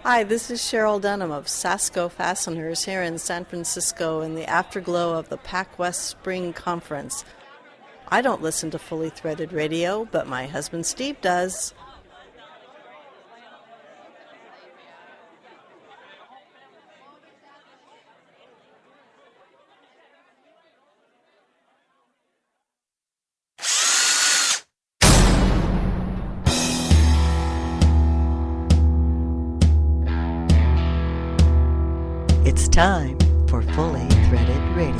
Hi, this is Cheryl Dunham of Sasco Fasteners here in San Francisco in the afterglow of the Pac-West Spring Conference. I don't listen to Fully Threaded Radio, but my husband Steve does. It's time for Fully Threaded Radio.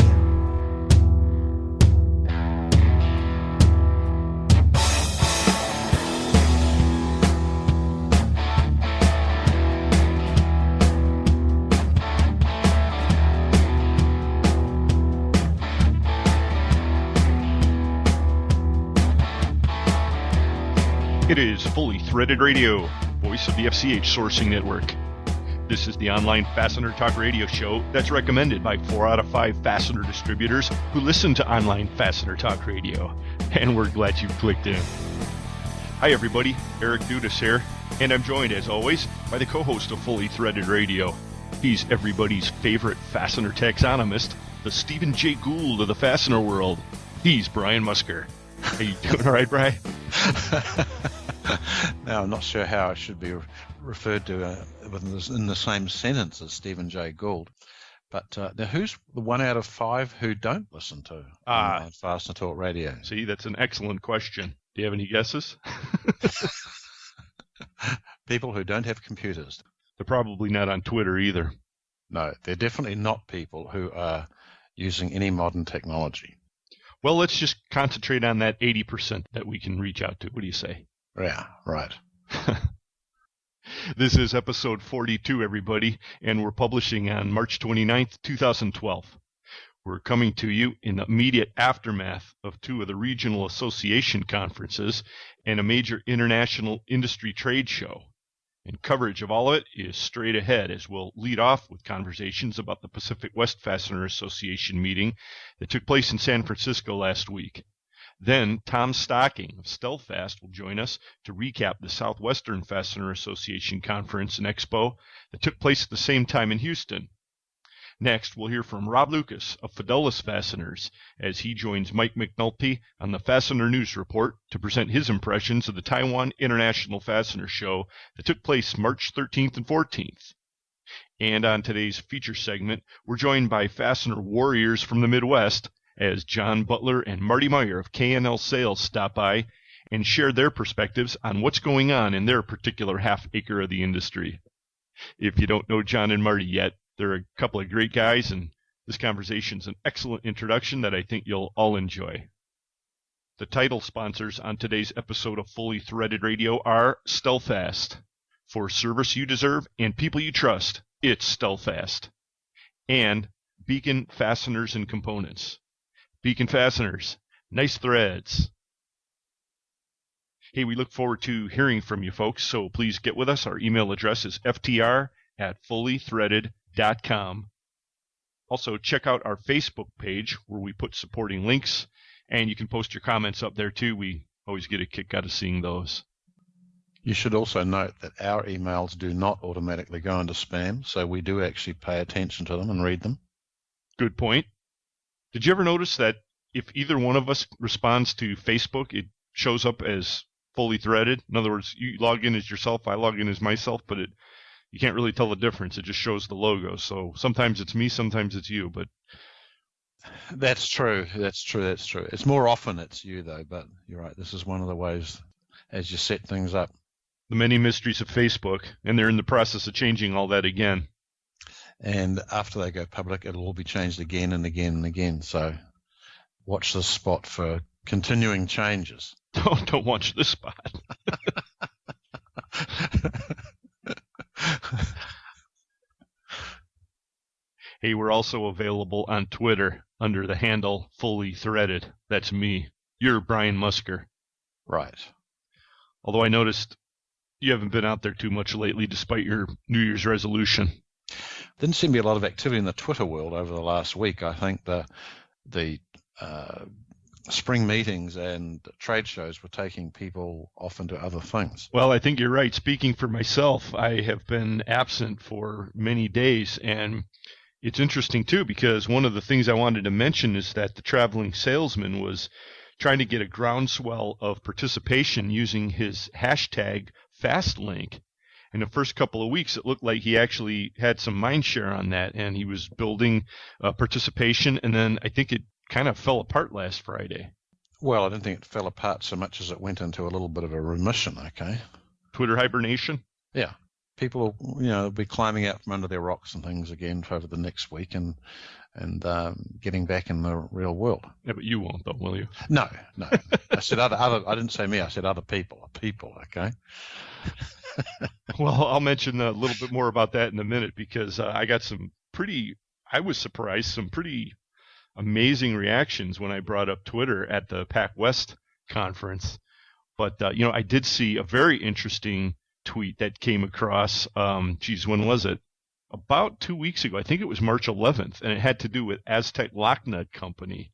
It is Fully Threaded Radio, voice of the FCH Sourcing Network. This is the online Fastener Talk radio show that's recommended by 4 out of 5 fastener distributors who listen to online Fastener Talk radio. And we're glad you clicked in. Hi everybody, Eric Dudas here, and I'm joined as always by the co-host of Fully Threaded Radio. He's everybody's favorite fastener taxonomist, the Stephen J. Gould of the fastener world. He's Brian Musker. How you doing all right, Brian? Now, I'm not sure how I should be referred to in the same sentence as Stephen J. Gould. But now, who's the 1 out of 5 who don't listen to Fastener Talk Radio? See, that's an excellent question. Do you have any guesses? People who don't have computers. They're probably not on Twitter either. No, they're definitely not people who are using any modern technology. Well, let's just concentrate on that 80% that we can reach out to. What do you say? Yeah, right. This is episode 42, everybody, and we're publishing on March 29th, 2012. We're coming to you in the immediate aftermath of 2 of the regional association conferences and a major international industry trade show. And coverage of all of it is straight ahead, as we'll lead off with conversations about the Pacific West Fastener Association meeting that took place in San Francisco last week. Then Tom Stocking of Stelfast will join us to recap the Southwestern Fastener Association Conference and Expo that took place at the same time in Houston. Next, we'll hear from Rob Lucas of Fidelis Fasteners as he joins Mike McNulty on the Fastener News Report to present his impressions of the Taiwan International Fastener Show that took place March 13th and 14th. And on today's feature segment, we're joined by Fastener Warriors from the Midwest as John Butler and Marty Meyer of K&L Sales stop by and share their perspectives on what's going on in their particular half acre of the industry. If you don't know John and Marty yet, they're a couple of great guys, and this conversation's an excellent introduction that I think you'll all enjoy. The title sponsors on today's episode of Fully Threaded Radio are Stelfast. For service you deserve and people you trust, it's Stelfast. And Beacon Fasteners and Components. Beacon Fasteners, nice threads. Hey, we look forward to hearing from you folks, so please get with us. Our email address is ftr@fullythreaded.com. Also, check out our Facebook page where we put supporting links, and you can post your comments up there too. We always get a kick out of seeing those. You should also note that our emails do not automatically go into spam, so we do actually pay attention to them and read them. Good point. Did you ever notice that if either one of us responds to Facebook, it shows up as fully threaded? In other words, you log in as yourself, I log in as myself, but you can't really tell the difference. It just shows the logo. So sometimes it's me, sometimes it's you. But That's true. It's more often it's you, though, but you're right. This is one of the ways as you set things up. The many mysteries of Facebook, and they're in the process of changing all that again. And after they go public, it'll all be changed again and again and again. So watch this spot for continuing changes. Don't watch this spot. Hey, we're also available on Twitter under the handle Fully Threaded. That's me. You're Brian Musker. Right. Although I noticed you haven't been out there too much lately despite your New Year's resolution. Didn't seem to be a lot of activity in the Twitter world over the last week. I think the spring meetings and trade shows were taking people off into other things. Well, I think you're right. Speaking for myself, I have been absent for many days, and it's interesting too, because one of the things I wanted to mention is that the traveling salesman was trying to get a groundswell of participation using his hashtag FastLink. In the first couple of weeks, it looked like he actually had some mind share on that, and he was building participation, and then I think it kind of fell apart last Friday. Well, I don't think it fell apart so much as it went into a little bit of a remission, okay? Twitter hibernation? Yeah. People will be climbing out from under their rocks and things again over the next week and getting back in the real world. Yeah, but you won't, though, will you? No. I said other. I didn't say me. I said other people. People, okay? Well, I'll mention a little bit more about that in a minute, because I was surprised, some pretty amazing reactions when I brought up Twitter at the Pac-West conference. But, I did see a very interesting tweet that came across, when was it? About 2 weeks ago. I think it was March 11th, and it had to do with Aztec Lock Nut Company.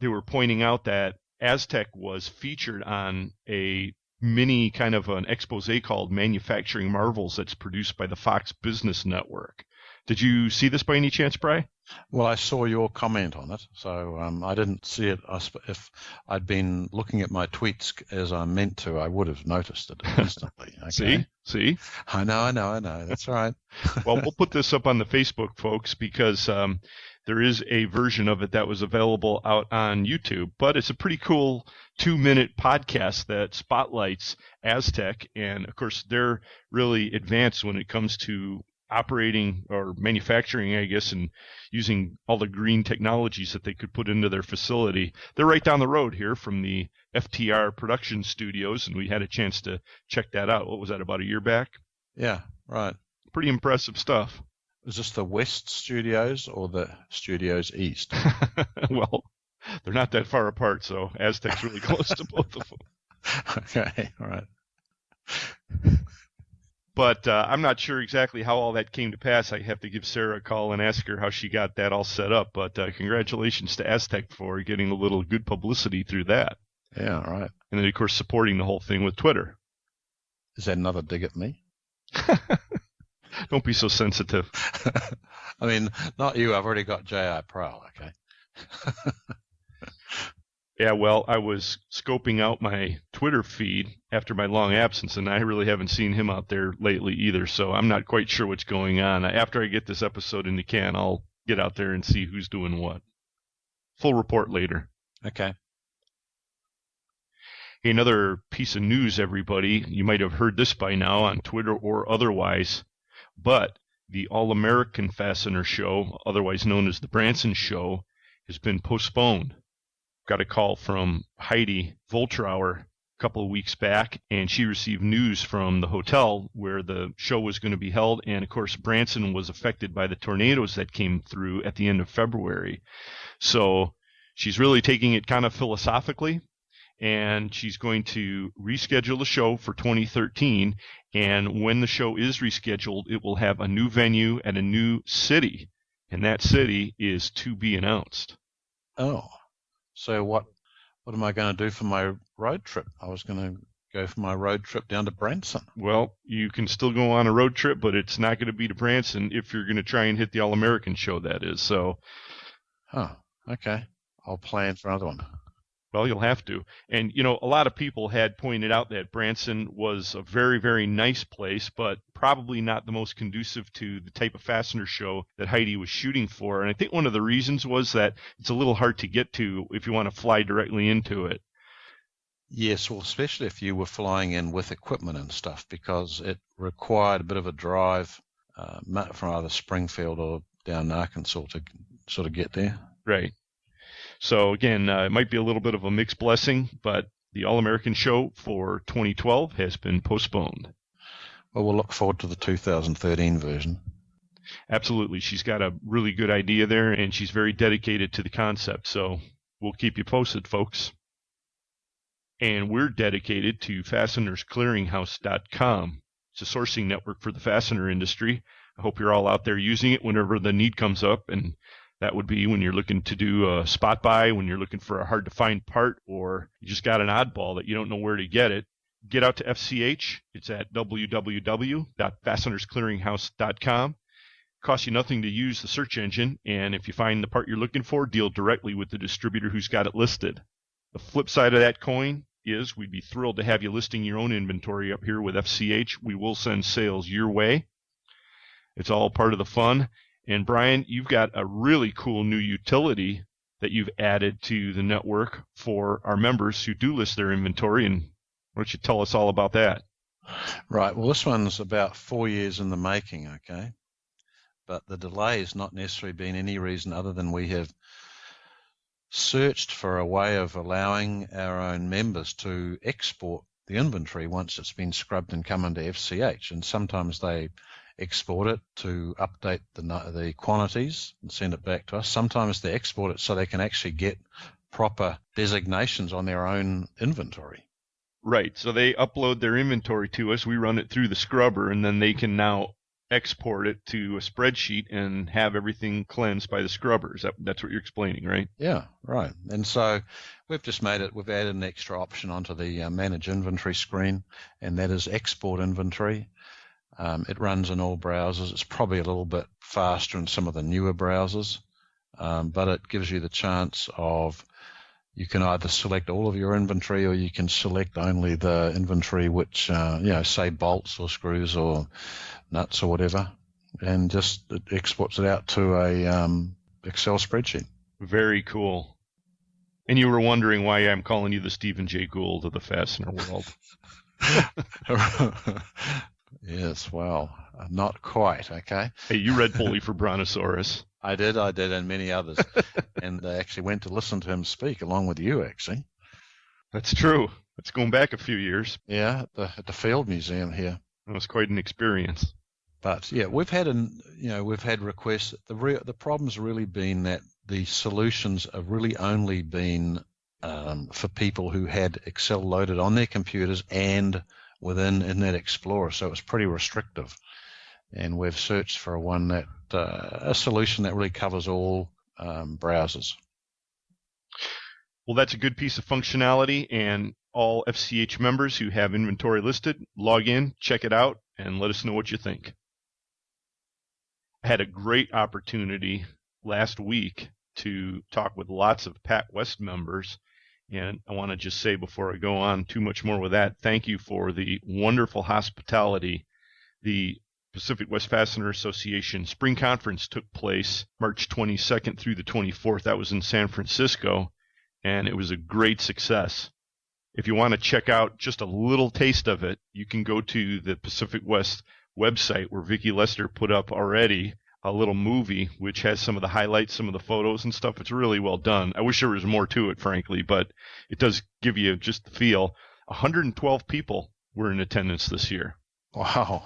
They were pointing out that Aztec was featured on a mini kind of an expose called Manufacturing Marvels that's produced by the Fox Business Network. Did you see this by any chance, Bry? Well, I saw your comment on it, so I didn't see it. If I'd been looking at my tweets as I meant to, I would have noticed it instantly. Okay? See? I know. That's all right. Well, we'll put this up on the Facebook, folks, because there is a version of it that was available out on YouTube, but it's a pretty cool 2-minute podcast that spotlights Aztec, and of course they're really advanced when it comes to operating or manufacturing, I guess, and using all the green technologies that they could put into their facility. They're right down the road here from the FTR production studios, and we had a chance to check that out. What was that, about a year back? Yeah, right. Pretty impressive stuff. Is this the West Studios or the Studios East? Well, they're not that far apart, so Aztec's really close to both of them. Okay, all right. But I'm not sure exactly how all that came to pass. I have to give Sarah a call and ask her how she got that all set up. But congratulations to Aztec for getting a little good publicity through that. Yeah, all right. And then, of course, supporting the whole thing with Twitter. Is that another dig at me? Don't be so sensitive. I mean, not you. I've already got J.I. Prowl, okay? Yeah, well, I was scoping out my Twitter feed after my long absence, and I really haven't seen him out there lately either, so I'm not quite sure what's going on. After I get this episode in the can, I'll get out there and see who's doing what. Full report later. Okay. Hey, another piece of news, everybody. You might have heard this by now on Twitter or otherwise, but the All-American Fastener Show, otherwise known as the Branson Show, has been postponed. Got a call from Heidi Voltrauer a couple of weeks back, and she received news from the hotel where the show was going to be held. And, of course, Branson was affected by the tornadoes that came through at the end of February. So she's really taking it kind of philosophically, and she's going to reschedule the show for 2013. And when the show is rescheduled, it will have a new venue at a new city, and that city is to be announced. Oh. So what am I going to do for my road trip? I was going to go for my road trip down to Branson. Well, you can still go on a road trip, but it's not going to be to Branson if you're going to try and hit the All-American Show, that is. So, okay. I'll plan for another one. Well, you'll have to. And, a lot of people had pointed out that Branson was a very, very nice place, but probably not the most conducive to the type of fastener show that Heidi was shooting for. And I think one of the reasons was that it's a little hard to get to if you want to fly directly into it. Yes, well, especially if you were flying in with equipment and stuff, because it required a bit of a drive from either Springfield or down Arkansas to sort of get there. Right. So, again, it might be a little bit of a mixed blessing, but the All-American Show for 2012 has been postponed. Well, we'll look forward to the 2013 version. Absolutely. She's got a really good idea there, and she's very dedicated to the concept. So we'll keep you posted, folks. And we're dedicated to fastenersclearinghouse.com. It's a sourcing network for the fastener industry. I hope you're all out there using it whenever the need comes up, and That would be when you're looking to do a spot buy, when you're looking for a hard-to-find part, or you just got an oddball that you don't know where to get it. Get out to FCH. It's at www.fastenersclearinghouse.com. Costs you nothing to use the search engine, and if you find the part you're looking for, deal directly with the distributor who's got it listed. The flip side of that coin is we'd be thrilled to have you listing your own inventory up here with FCH. We will send sales your way. It's all part of the fun. And Brian, you've got a really cool new utility that you've added to the network for our members who do list their inventory, and why don't you tell us all about that? Right. Well, this one's about 4 years in the making, okay? But the delay has not necessarily been any reason other than we have searched for a way of allowing our own members to export the inventory once it's been scrubbed and come into FCH. And sometimes they export it to update the quantities and send it back to us. Sometimes they export it so they can actually get proper designations on their own inventory. Right. So they upload their inventory to us. We run it through the scrubber, and then they can now export it to a spreadsheet and have everything cleansed by the scrubbers. That's what you're explaining, right? Yeah, right. And so we've just added an extra option onto the manage inventory screen, and that is export inventory. It runs in all browsers. It's probably a little bit faster in some of the newer browsers, but it gives you the chance of you can either select all of your inventory or you can select only the inventory which, say bolts or screws or nuts or whatever, and just it exports it out to a Excel spreadsheet. Very cool. And you were wondering why I'm calling you the Stephen J. Gould of the fastener world. Yes, well, not quite, okay. Hey, you read Bully for Brontosaurus. I did, and many others. And I actually went to listen to him speak along with you, actually. That's true. It's going back a few years. Yeah, at the Field Museum here. It was quite an experience. But yeah, we've had requests. The problem's really been that the solutions have really only been for people who had Excel loaded on their computers and within Internet Explorer, so it's pretty restrictive. And we've searched for a solution that really covers all browsers. Well, that's a good piece of functionality, and all FCH members who have inventory listed, log in, check it out, and let us know what you think. I had a great opportunity last week to talk with lots of Pac-West members, and I want to just say before I go on too much more with that, thank you for the wonderful hospitality. The Pacific West Fastener Association Spring Conference took place March 22nd through the 24th. That was in San Francisco, and it was a great success. If you want to check out just a little taste of it, you can go to the Pacific West website where Vicki Lester put up already a little movie which has some of the highlights, some of the photos and stuff. It's really well done. I wish there was more to it, frankly, but it does give you just the feel. 112 people were in attendance this year. Wow.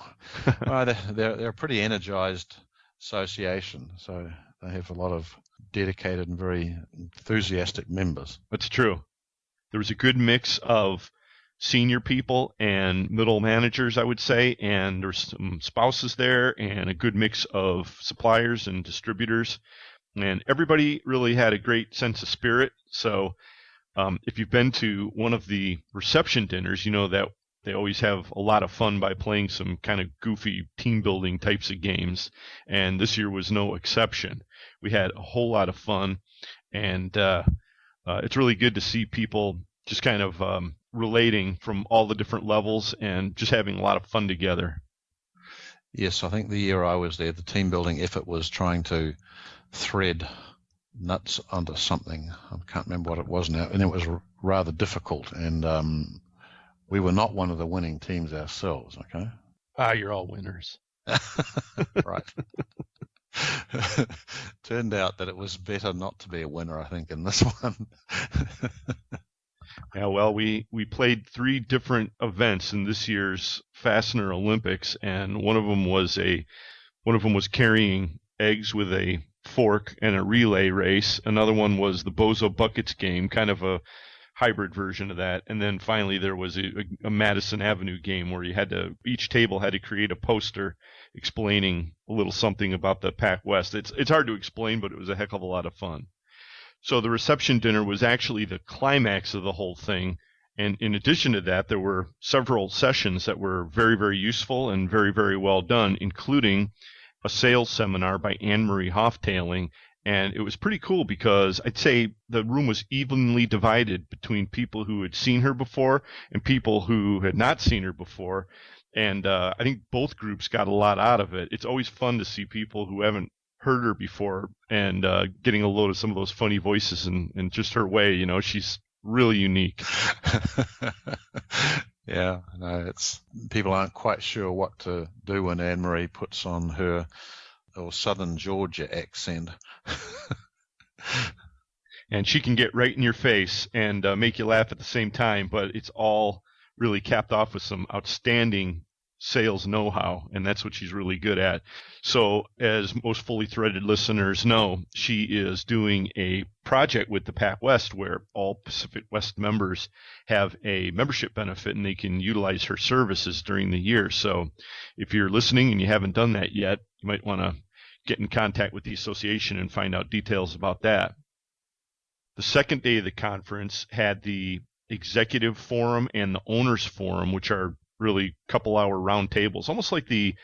Well, they're a pretty energized association, so they have a lot of dedicated and very enthusiastic members. That's true. There was a good mix of senior people and middle managers, I would say, and there's some spouses there and a good mix of suppliers and distributors, and everybody really had a great sense of spirit. So if you've been to one of the reception dinners, you know that they always have a lot of fun by playing some kind of goofy team building types of games, and this year was no exception. We had a whole lot of fun, and it's really good to see people just kind of relating from all the different levels and just having a lot of fun together. Yes, I think the year I was there, the team building effort was trying to thread nuts onto something. I can't remember what it was now, and it was rather difficult, and we were not one of the winning teams ourselves, okay? You're all winners. Right. Turned out that it was better not to be a winner, I think, in this one. Yeah, well, we played 3 different events in this year's Fastener Olympics, and one of them was carrying eggs with a fork and a relay race. Another one was the Bozo Buckets game, kind of a hybrid version of that. And then finally there was a Madison Avenue game where each table had to create a poster explaining a little something about the Pac-West. It's hard to explain, but it was a heck of a lot of fun. So the reception dinner was actually the climax of the whole thing. And in addition to that, there were several sessions that were very, very useful and very, very well done, including a sales seminar by Anne-Marie Hoftailing. And it was pretty cool because I'd say the room was evenly divided between people who had seen her before and people who had not seen her before. And I think both groups got a lot out of it. It's always fun to see people who haven't heard her before and getting a load of some of those funny voices and just her way. You know, she's really unique. Yeah, no, people aren't quite sure what to do when Anne-Marie puts on her Southern Georgia accent. And she can get right in your face and make you laugh at the same time, but it's all really capped off with some outstanding sales know-how, and that's what she's really good at. So as most fully threaded listeners know, she is doing a project with the Pac-West where all Pacific West members have a membership benefit and they can utilize her services during the year. So if you're listening and you haven't done that yet, you might want to get in contact with the association and find out details about that. The second day of the conference had the executive forum and the owners forum, which are really couple-hour round tables, almost like the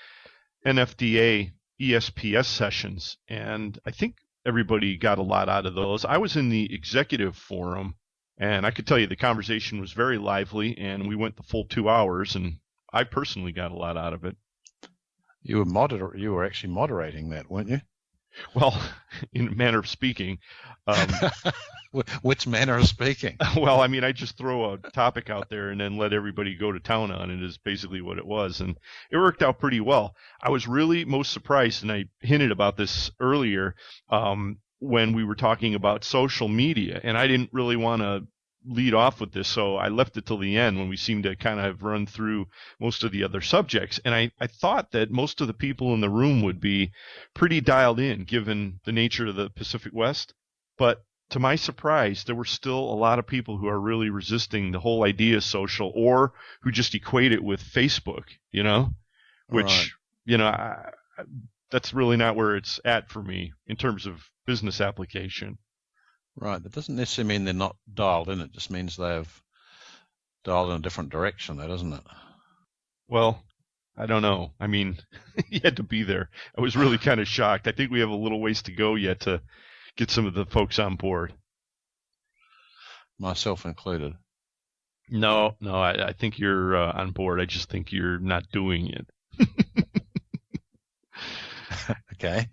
NFDA ESPS sessions. And I think everybody got a lot out of those. I was in the executive forum, and I could tell you the conversation was very lively, and we went the full 2 hours, and I personally got a lot out of it. You were actually moderating that, weren't you? Well, in a manner of speaking. Which manner of speaking? Well, I mean, I just throw a topic out there and then let everybody go to town on it is basically what it was. And it worked out pretty well. I was really most surprised, and I hinted about this earlier when we were talking about social media. And I didn't really want to lead off with this, so I left it till the end when we seemed to kind of have run through most of the other subjects. And I thought that most of the people in the room would be pretty dialed in given the nature of the Pacific West. But to my surprise, there were still a lot of people who are really resisting the whole idea of social, or who just equate it with Facebook, you know, which, right. You know, that's really not where it's at for me in terms of business application. Right. That doesn't necessarily mean they're not dialed in. It just means they've dialed in a different direction, though, doesn't it? Well, I don't know. I mean, you had to be there. I was really kind of shocked. I think we have a little ways to go yet to get some of the folks on board. Myself included. No, I think you're on board. I just think you're not doing it. Okay.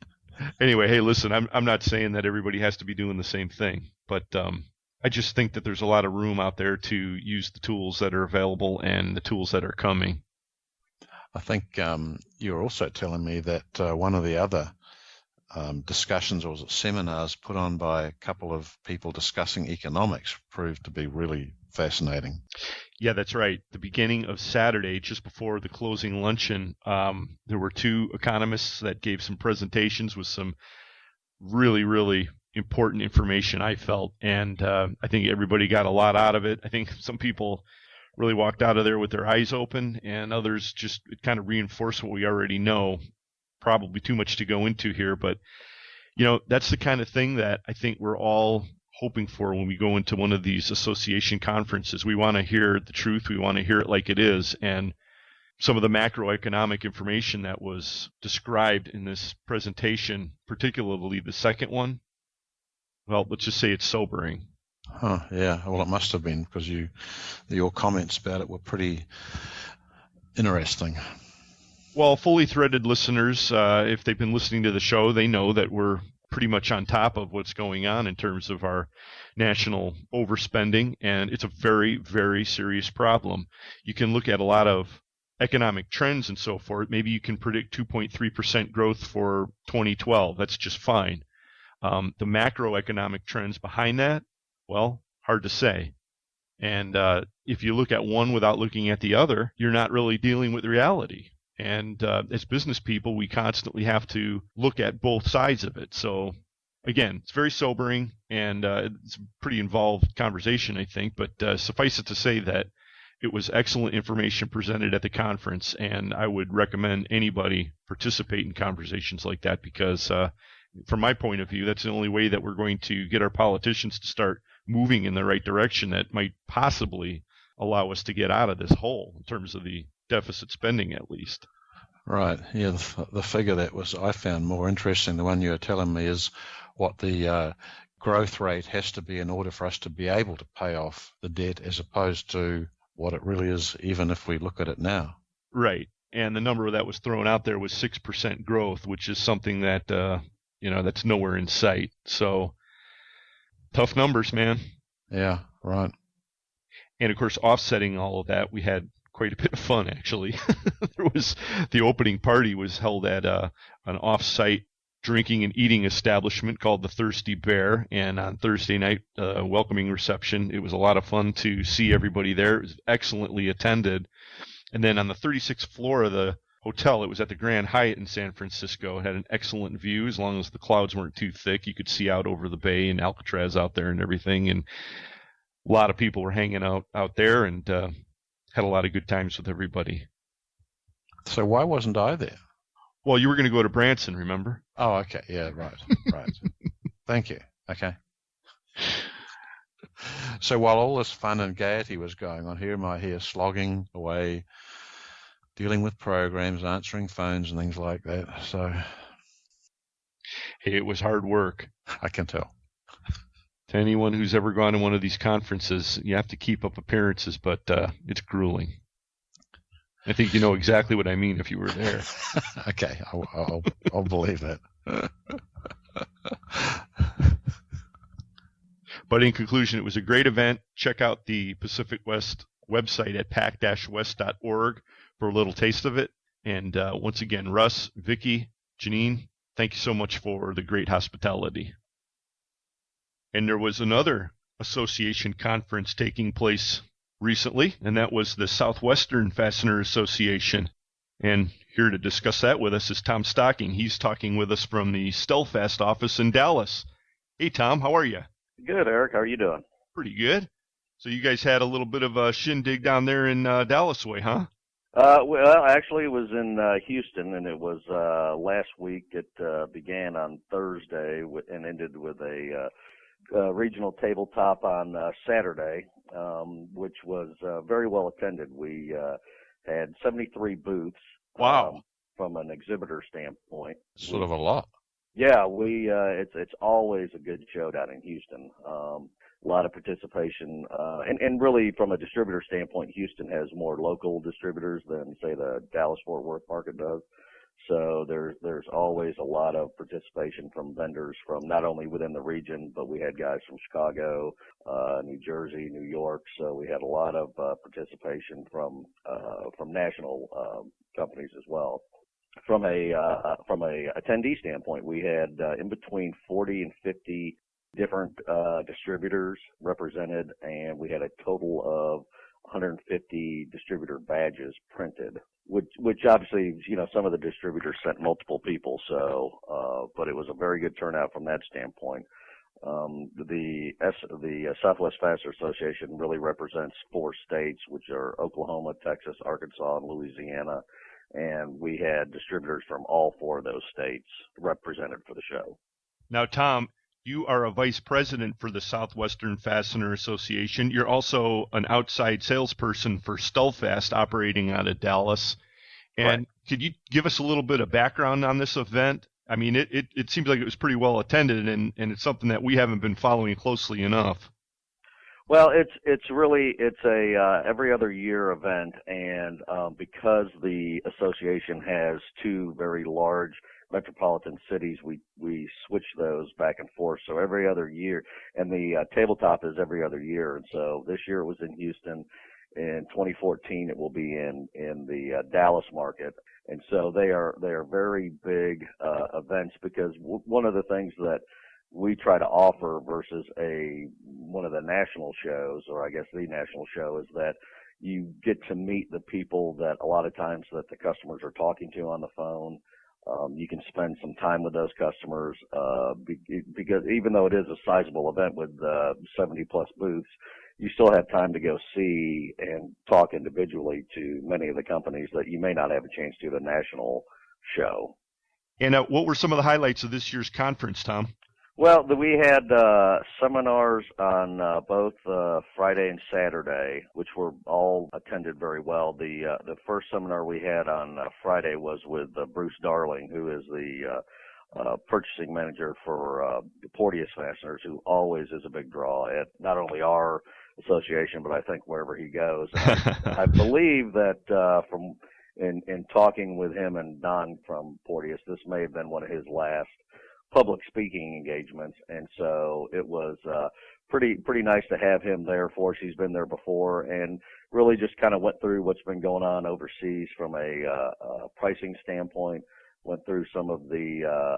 Anyway, hey, listen, I'm not saying that everybody has to be doing the same thing, but I just think that there's a lot of room out there to use the tools that are available and the tools that are coming. I think you were also telling me that one of the other discussions or seminars put on by a couple of people discussing economics proved to be really fascinating. Yeah, that's right. The beginning of Saturday, just before the closing luncheon, there were two economists that gave some presentations with some really, really important information, I felt. And I think everybody got a lot out of it. I think some people really walked out of there with their eyes open, and others just kind of reinforced what we already know. Probably too much to go into here, but, you know, that's the kind of thing that I think we're all hoping for when we go into one of these association conferences. We want to hear the truth. We want to hear it like it is. And some of the macroeconomic information that was described in this presentation, particularly the second one, well, let's just say it's sobering. Huh, yeah. Well, it must have been, because your comments about it were pretty interesting. Well, fully threaded listeners, if they've been listening to the show, they know that we're pretty much on top of what's going on in terms of our national overspending, and it's a very, very serious problem. You can look at a lot of economic trends and so forth. Maybe you can predict 2.3% growth for 2012. That's just fine. The macroeconomic trends behind that, well, hard to say. And if you look at one without looking at the other, you're not really dealing with reality. And as business people, we constantly have to look at both sides of it. So again, it's very sobering, and it's a pretty involved conversation, I think. But suffice it to say that it was excellent information presented at the conference, and I would recommend anybody participate in conversations like that because, from my point of view, that's the only way that we're going to get our politicians to start moving in the right direction that might possibly allow us to get out of this hole in terms of the deficit spending, at least. Right. Yeah, the figure that I found more interesting, the one you were telling me, is what the growth rate has to be in order for us to be able to pay off the debt as opposed to what it really is, even if we look at it now. Right. And the number that was thrown out there was 6% growth, which is something that, that's nowhere in sight. So tough numbers, man. Yeah, right. And of course, offsetting all of that, we had quite a bit of fun, actually. The opening party was held at an off-site drinking and eating establishment called the Thirsty Bear, and on Thursday night, welcoming reception. It was a lot of fun to see everybody there. It was excellently attended. And then on the 36th floor of the hotel, it was at the Grand Hyatt in San Francisco. It had an excellent view. As long as the clouds weren't too thick, you could see out over the bay and Alcatraz out there and everything. And a lot of people were hanging out there and had a lot of good times with everybody. So why wasn't I there? Well, you were going to go to Branson, remember? Oh, okay. Yeah, right. Thank you. Okay. So while all this fun and gaiety was going on, here am I here slogging away, dealing with programs, answering phones and things like that. So, hey, it was hard work. I can tell. To anyone who's ever gone to one of these conferences, you have to keep up appearances, but it's grueling. I think you know exactly what I mean if you were there. Okay, I'll believe that. But in conclusion, it was a great event. Check out the Pacific West website at pac-west.org for a little taste of it. And once again, Russ, Vicky, Janine, thank you so much for the great hospitality. And there was another association conference taking place recently, and that was the Southwestern Fastener Association. And here to discuss that with us is Tom Stocking. He's talking with us from the Stelfast office in Dallas. Hey, Tom, how are you? Good, Eric. How are you doing? Pretty good. So you guys had a little bit of a shindig down there in Dallas way, huh? Well, actually, it was in Houston, and it was last week. It began on Thursday and ended with a regional tabletop on Saturday, which was very well attended. We had 73 booths. Wow. From an exhibitor standpoint. Sort of a lot. Yeah, it's always a good show down in Houston. A lot of participation, and really from a distributor standpoint, Houston has more local distributors than say the Dallas-Fort Worth market does. So there's always a lot of participation from vendors from not only within the region, but we had guys from Chicago, New Jersey, New York. So we had a lot of participation from national companies as well. From a attendee standpoint, we had in between 40 and 50 different distributors represented, and we had a total of 150 distributor badges printed, which obviously, some of the distributors sent multiple people, so, but it was a very good turnout from that standpoint. The Southwest Fastener Association really represents 4 states, which are Oklahoma, Texas, Arkansas, and Louisiana, and we had distributors from all 4 of those states represented for the show. Now, Tom, you are a vice president for the Southwestern Fastener Association. You're also an outside salesperson for Stelfast operating out of Dallas. And Right. Could you give us a little bit of background on this event? I mean, it seems like it was pretty well attended, and it's something that we haven't been following closely enough. Well, it's a every other year event, and because the association has 2 very large metropolitan cities, we switch those back and forth. So every other year, and the tabletop is every other year. And so this year it was in Houston. In 2014, it will be in the Dallas market. And so they are very big events, because one of the things that we try to offer versus one of the national shows, or I guess the national show, is that you get to meet the people that a lot of times that the customers are talking to on the phone. You can spend some time with those customers because even though it is a sizable event with 70 plus booths, you still have time to go see and talk individually to many of the companies that you may not have a chance to at a national show. And what were some of the highlights of this year's conference, Tom? Well, we had seminars on both Friday and Saturday, which were all attended very well. The first seminar we had on Friday was with Bruce Darling, who is the purchasing manager for Porteous Fasteners, who always is a big draw at not only our association, but I think wherever he goes. I believe that in talking with him and Don from Porteous, this may have been one of his last public speaking engagements, and so it was pretty nice to have him there for us. He's been there before and really just kind of went through what's been going on overseas from a pricing standpoint, went through some of the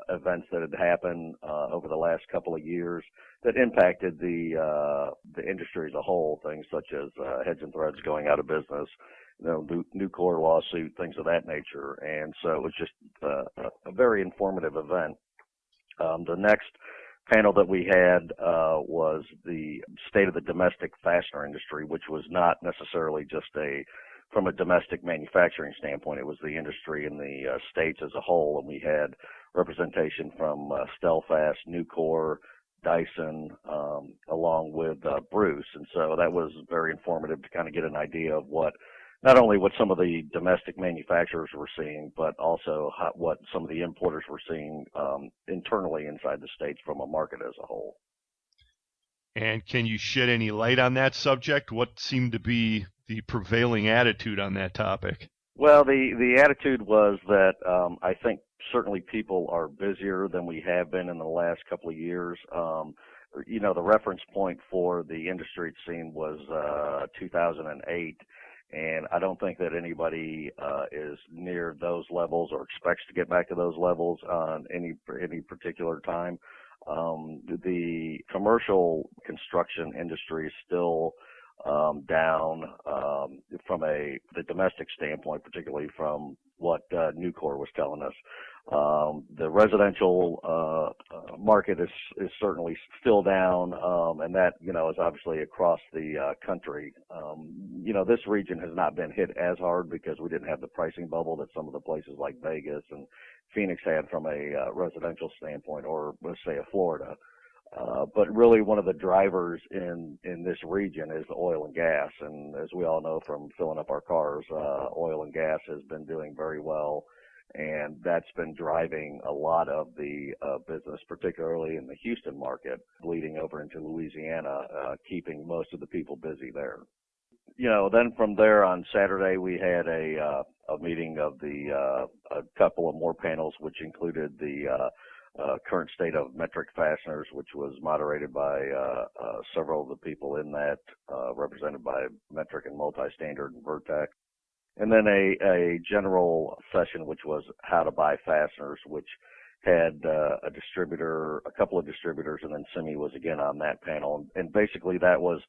events that had happened over the last couple of years that impacted the industry as a whole, things such as Heads and Threads going out of business, Nucor lawsuit, things of that nature. And so it was just a very informative event. The next panel that we had was the state of the domestic fastener industry, which was not necessarily just from a domestic manufacturing standpoint. It was the industry in the States as a whole, and we had representation from Stelfast, Nucor, Dyson, along with Bruce. And so that was very informative to kind of get an idea of not only what some of the domestic manufacturers were seeing, but also what some of the importers were seeing internally inside the States from a market as a whole. And can you shed any light on that subject? What seemed to be the prevailing attitude on that topic? Well, the attitude was that I think certainly people are busier than we have been in the last couple of years. The reference point for the industry, it seemed, was 2008. And I don't think that anybody is near those levels or expects to get back to those levels on any particular time. The commercial construction industry is still down from the domestic standpoint, particularly from what Nucor was telling us. The residential market is certainly still down, and that is obviously across the country. This region has not been hit as hard because we didn't have the pricing bubble that some of the places like Vegas and Phoenix had from a residential standpoint, or let's say a Florida. But really one of the drivers in this region is the oil and gas. And as we all know from filling up our cars, oil and gas has been doing very well. And that's been driving a lot of the business, particularly in the Houston market, bleeding over into Louisiana, keeping most of the people busy there. Then from there on Saturday, we had a meeting of a couple of more panels, which included the current state of metric fasteners, which was moderated by several of the people in that, represented by metric and multi-standard and Vertex. And then a general session, which was how to buy fasteners, which had a couple of distributors, and then Simi was again on that panel. And basically that was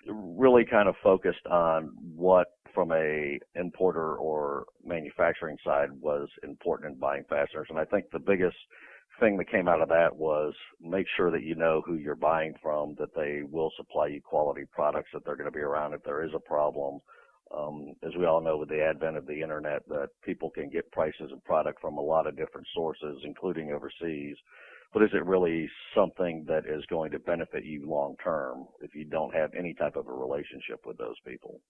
really kind of focused on what from a importer or manufacturing side was important in buying fasteners. And I think the biggest thing that came out of that was make sure that you know who you're buying from, that they will supply you quality products, that they're going to be around if there is a problem. As we all know, with the advent of the internet, that people can get prices of product from a lot of different sources, including overseas. But is it really something that is going to benefit you long term if you don't have any type of a relationship with those people?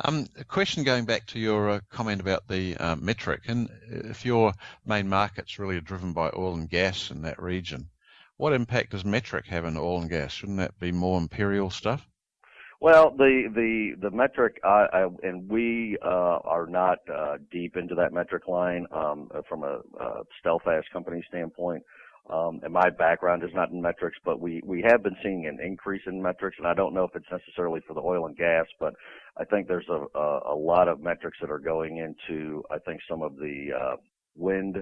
A question going back to your comment about the metric, and if your main markets really are driven by oil and gas in that region, what impact does metric have in oil and gas? Shouldn't that be more imperial stuff? Well, the metric, and we are not deep into that metric line from a Stelfast company standpoint. And my background is not in metrics, but we have been seeing an increase in metrics, and I don't know if it's necessarily for the oil and gas, but I think there's a lot of metrics that are going into, I think, some of the wind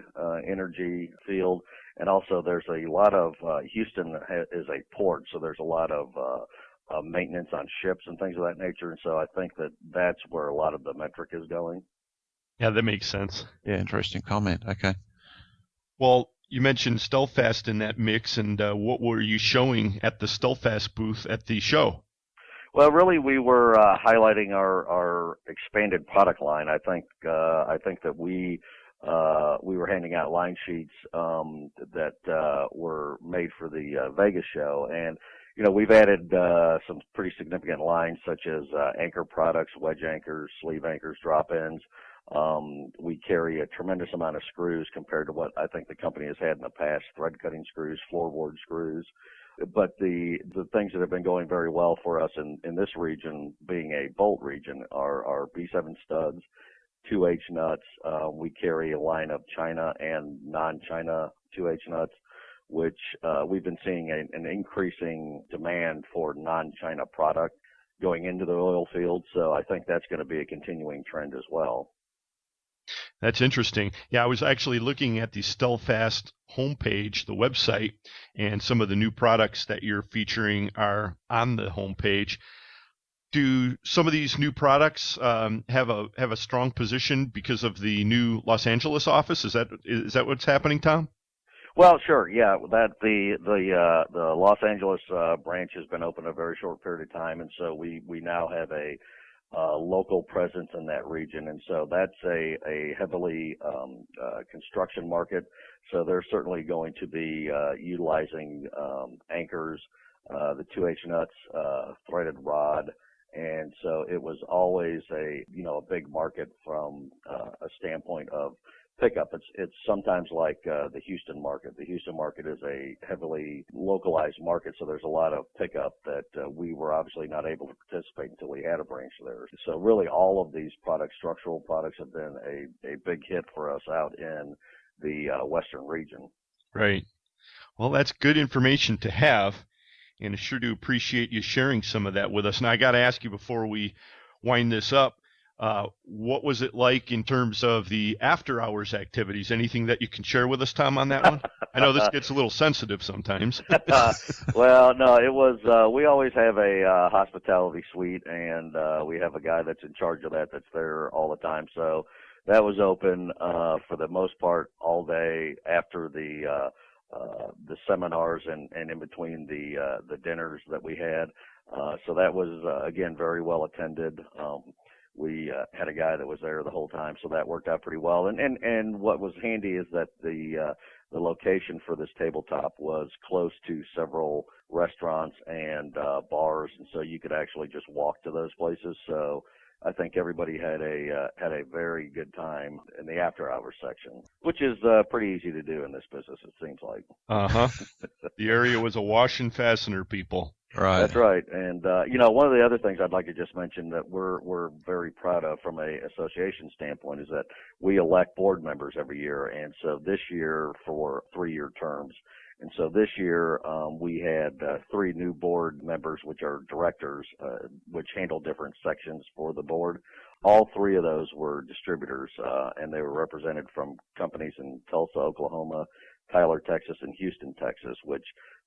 energy field, and also there's a lot of Houston is a port, so there's a lot of maintenance on ships and things of that nature, and so I think that that's where a lot of the metric is going. Yeah, that makes sense. Yeah, interesting comment. Okay. Well, you mentioned Stealthfast in that mix, and what were you showing at the Stealthfast booth at the show? Well, really, we were highlighting our expanded product line. I think that we were handing out line sheets that were made for the Vegas show, and we've added some pretty significant lines such as anchor products, wedge anchors, sleeve anchors, drop-ins. We carry a tremendous amount of screws compared to what I think the company has had in the past, thread cutting screws, floorboard screws. But the things that have been going very well for us in this region, being a bolt region, are B7 studs, 2H nuts. We carry a line of China and non-China 2H nuts, which we've been seeing an increasing demand for non-China product going into the oil field. So I think that's going to be a continuing trend as well. That's interesting. Yeah, I was actually looking at the Stealthfast homepage, the website, and some of the new products that you're featuring are on the homepage. Do some of these new products have a strong position because of the new Los Angeles office? Is that what's happening, Tom? Well, sure, yeah. That the Los Angeles branch has been open a very short period of time, and so we now have a local presence in that region, and so that's a heavily construction market. So they're certainly going to be utilizing anchors, the 2H nuts, threaded rod, and so it was always a big market from a standpoint of pickup. It's sometimes like the Houston market. The Houston market is a heavily localized market, so there's a lot of pickup that we were obviously not able to participate until we had a branch there. So really all of these products, structural products, have been a big hit for us out in the western region. Right. Well, that's good information to have, and I sure do appreciate you sharing some of that with us. And I got to ask you before we wind this up, what was it like in terms of the after-hours activities? Anything that you can share with us, Tom, on that one? I know this gets a little sensitive sometimes. Well, no, it was. We always have a hospitality suite, and we have a guy that's in charge of that's there all the time. So that was open for the most part all day after the seminars and in between the dinners that we had. So that was again very well attended. We had a guy that was there the whole time, so that worked out pretty well. And what was handy is that the location for this tabletop was close to several restaurants and bars, and so you could actually just walk to those places. So I think everybody had a very good time in the after hours section, which is pretty easy to do in this business, it seems like. The area was awash in fastener people. Right. That's right. And one of the other things I'd like to just mention that we're very proud of from a association standpoint is that we elect board members every year, and so this year for 3-year terms. And so this year we had 3 new board members, which are directors, which handle different sections for the board. All 3 of those were distributors, and they were represented from companies in Tulsa, Oklahoma, Tyler, Texas, and Houston, Texas, which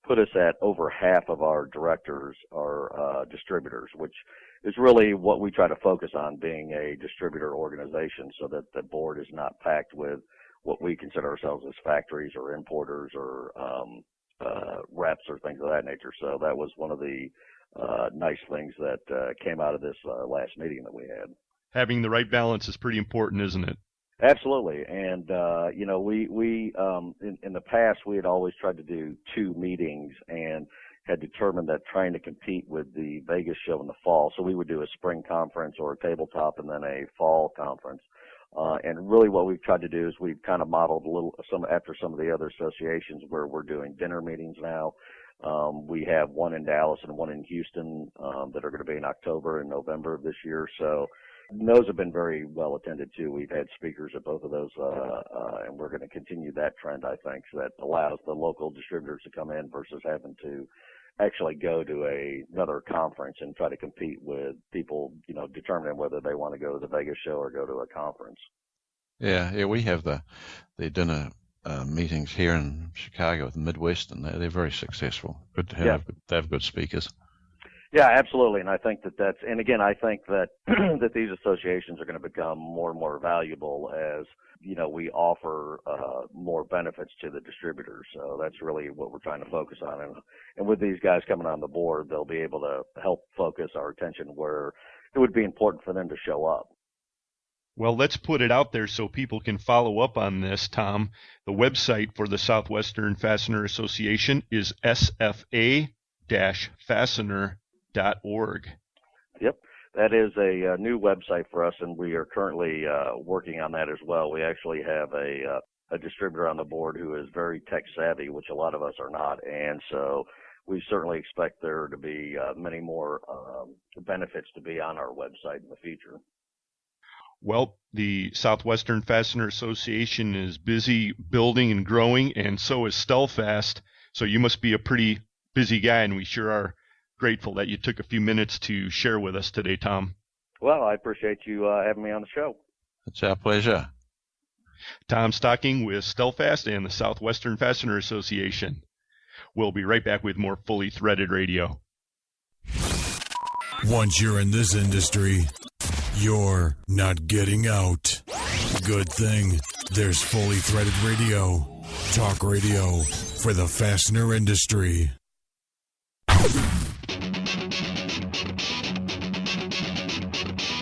put us at over half of our directors are distributors, which is really what we try to focus on, being a distributor organization, so that the board is not packed with what we consider ourselves as factories or importers or reps or things of that nature. So that was one of the nice things that came out of this last meeting that we had. Having the right balance is pretty important, isn't it? Absolutely. And, we in the past, we had always tried to do 2 meetings and had determined that trying to compete with the Vegas show in the fall, so we would do a spring conference or a tabletop and then a fall conference. And really what we've tried to do is we've kind of modeled after some of the other associations where we're doing dinner meetings now. We have one in Dallas and one in Houston that are going to be in October and November of this year. So those have been very well attended too. We've had speakers at both of those, and we're going to continue that trend, I think, so that allows the local distributors to come in versus having to actually go to another conference and try to compete with people, determining whether they want to go to the Vegas show or go to a conference. Yeah, we have the dinner meetings here in Chicago with the Midwest, and they're very successful. Good to have. Yeah. They have good speakers. Yeah, absolutely. And I think and again, I think that that these associations are going to become more and more valuable as, we offer more benefits to the distributors. So that's really what we're trying to focus on. And with these guys coming on the board, they'll be able to help focus our attention where it would be important for them to show up. Well, let's put it out there so people can follow up on this, Tom. The website for the Southwestern Fastener Association is sfa-fastener.org. Yep, that is a new website for us, and we are currently working on that as well. We actually have a distributor on the board who is very tech savvy, which a lot of us are not, and so we certainly expect there to be many more benefits to be on our website in the future. Well, the Southwestern Fastener Association is busy building and growing, and so is Stellfast. So you must be a pretty busy guy, and we sure are grateful that you took a few minutes to share with us today, Tom. Well, I appreciate you having me on the show. It's our pleasure. Tom Stocking with Stellfast and the Southwestern Fastener Association. We'll be right back with more Fully Threaded Radio. Once you're in this industry, you're not getting out. Good thing there's Fully Threaded Radio. Talk radio for the fastener industry.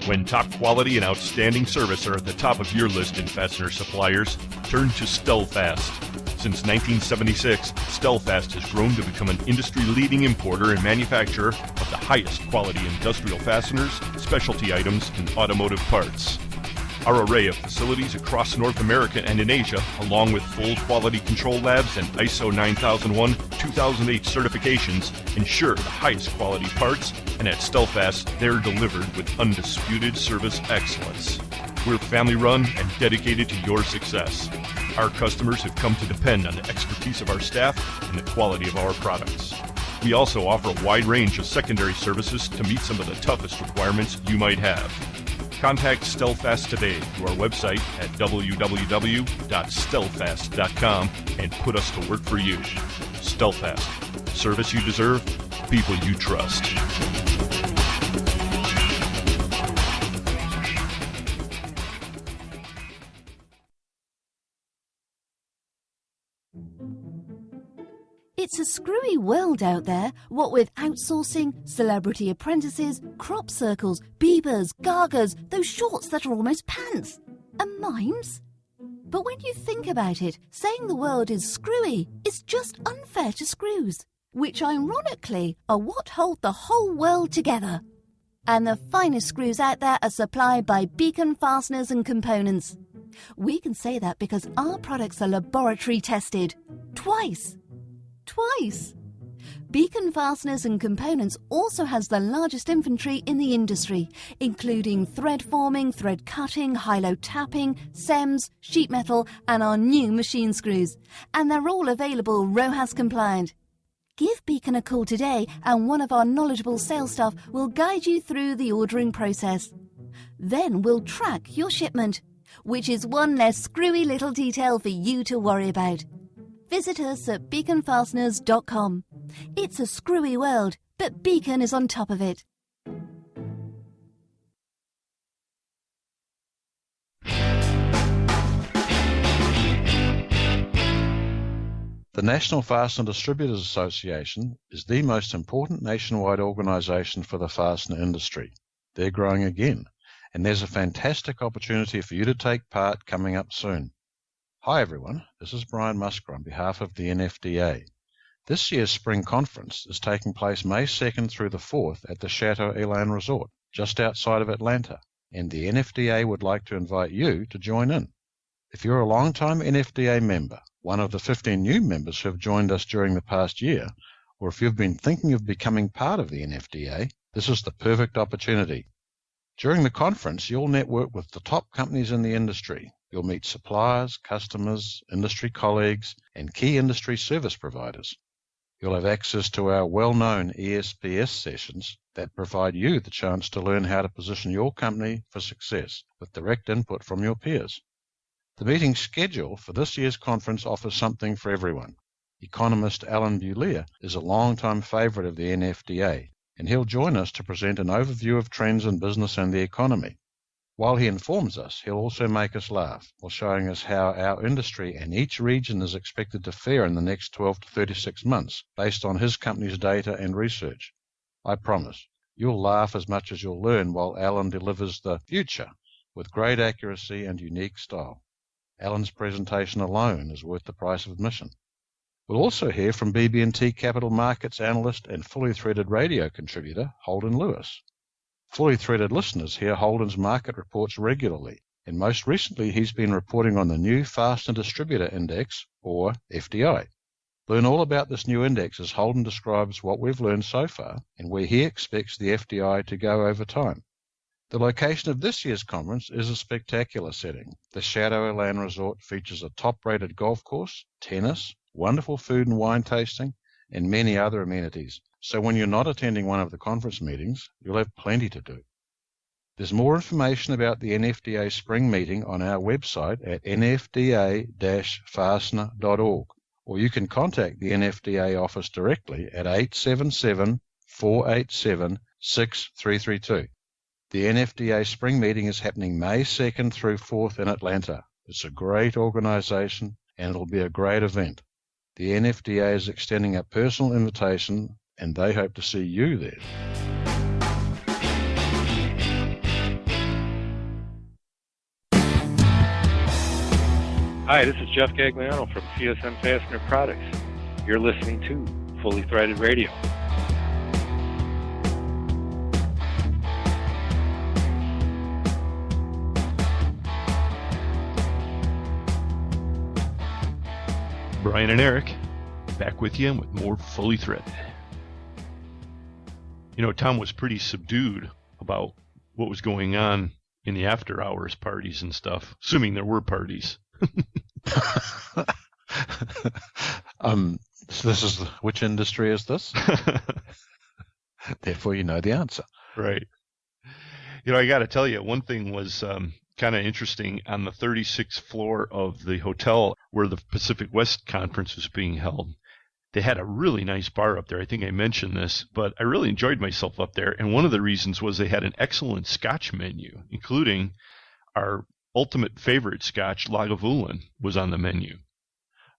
When top quality and outstanding service are at the top of your list in fastener suppliers, turn to Stellfast. Since 1976, Stellfast has grown to become an industry-leading importer and manufacturer of the highest quality industrial fasteners, specialty items, and automotive parts. Our array of facilities across North America and in Asia, along with full quality control labs and ISO 9001-2008 certifications, ensure the highest quality parts, and at Stellfast, they're delivered with undisputed service excellence. We're family-run and dedicated to your success. Our customers have come to depend on the expertise of our staff and the quality of our products. We also offer a wide range of secondary services to meet some of the toughest requirements you might have. Contact Stellfast today through our website at www.stellfast.com and put us to work for you. Stellfast. Service you deserve, people you trust. It's a screwy world out there, what with outsourcing, celebrity apprentices, crop circles, beavers, gargers, those shorts that are almost pants, and mimes. But when you think about it, saying the world is screwy is just unfair to screws, which ironically are what hold the whole world together. And the finest screws out there are supplied by Beacon Fasteners and Components. We can say that because our products are laboratory tested. Twice. Beacon Fasteners and Components also has the largest inventory in the industry, including thread forming, thread cutting, high-low tapping, SEMS, sheet metal, and our new machine screws. And they're all available RoHS compliant. Give Beacon a call today and one of our knowledgeable sales staff will guide you through the ordering process. Then we'll track your shipment, which is one less screwy little detail for you to worry about. Visit us at beaconfasteners.com. It's a screwy world, but Beacon is on top of it. The National Fastener Distributors Association is the most important nationwide organisation for the fastener industry. They're growing again, and there's a fantastic opportunity for you to take part coming up soon. Hi everyone, this is Brian Musker on behalf of the NFDA. This year's spring conference is taking place May 2nd through the 4th at the Chateau Elan Resort, just outside of Atlanta, and the NFDA would like to invite you to join in. If you're a long-time NFDA member, one of the 15 new members who have joined us during the past year, or if you've been thinking of becoming part of the NFDA, this is the perfect opportunity. During the conference, you'll network with the top companies in the industry. You'll meet suppliers, customers, industry colleagues, and key industry service providers. You'll have access to our well-known ESPS sessions that provide you the chance to learn how to position your company for success with direct input from your peers. The meeting schedule for this year's conference offers something for everyone. Economist Alan Bullier is a long-time favourite of the NFDA, and he'll join us to present an overview of trends in business and the economy. While he informs us, he'll also make us laugh while showing us how our industry and each region is expected to fare in the next 12 to 36 months based on his company's data and research. I promise, you'll laugh as much as you'll learn while Alan delivers the future with great accuracy and unique style. Alan's presentation alone is worth the price of admission. We'll also hear from BB&T Capital Markets analyst and Fully Threaded radio contributor Holden Lewis. Fully Threaded listeners hear Holden's market reports regularly, and most recently he's been reporting on the new Fastener Distributor Index, or FDI. Learn all about this new index as Holden describes what we've learned so far and where he expects the FDI to go over time. The location of this year's conference is a spectacular setting. The Shadowland Resort features a top-rated golf course, tennis, wonderful food and wine tasting, and many other amenities. So when you're not attending one of the conference meetings, you'll have plenty to do. There's more information about the NFDA spring meeting on our website at nfda-fastener.org, or you can contact the NFDA office directly at 877-487-6332. The NFDA spring meeting is happening May 2nd through 4th in Atlanta. It's a great organization and it'll be a great event. The NFDA is extending a personal invitation and they hope to see you there. Hi, this is Jeff Gagliano from CSM Fastener Products. You're listening to Fully Threaded Radio. Brian and Eric, back with you with more Fully Threaded. You know, Tom was pretty subdued about what was going on in the after hours parties and stuff, assuming there were parties. So this is which industry is this? Therefore, you know the answer. Right. You know, I got to tell you, one thing was kind of interesting. On the 36th floor of the hotel where the Pacific West Conference was being held, they had a really nice bar up there. I think I mentioned this, but I really enjoyed myself up there. And one of the reasons was they had an excellent Scotch menu, including our ultimate favorite Scotch, Lagavulin, was on the menu.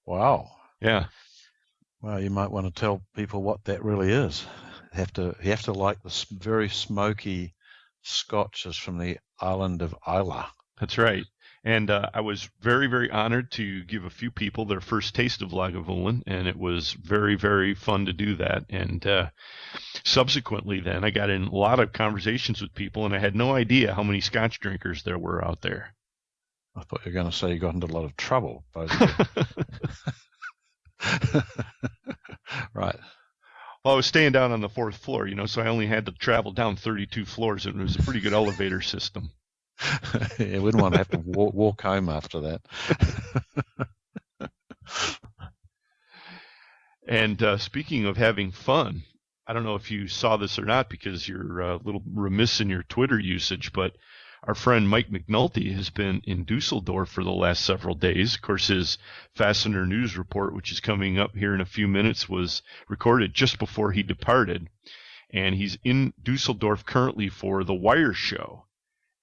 Wow. Yeah. Well, you might want to tell people what that really is. You have to like the very smoky Scotches from the island of Islay. That's right. And I was very, very honored to give a few people their first taste of Lagavulin, and it was very, very fun to do that. And subsequently then, I got in a lot of conversations with people, and I had no idea how many Scotch drinkers there were out there. I thought you were going to say you got into a lot of trouble, both of you. Right. Well, I was staying down on the 4th floor, you know, so I only had to travel down 32 floors, and it was a pretty good elevator system. You wouldn't want to have to walk home after that. And speaking of having fun, I don't know if you saw this or not because you're a little remiss in your Twitter usage, but our friend Mike McNulty has been in Dusseldorf for the last several days. Of course, his Fastener News Report, which is coming up here in a few minutes, was recorded just before he departed. And he's in Dusseldorf currently for the Wire Show.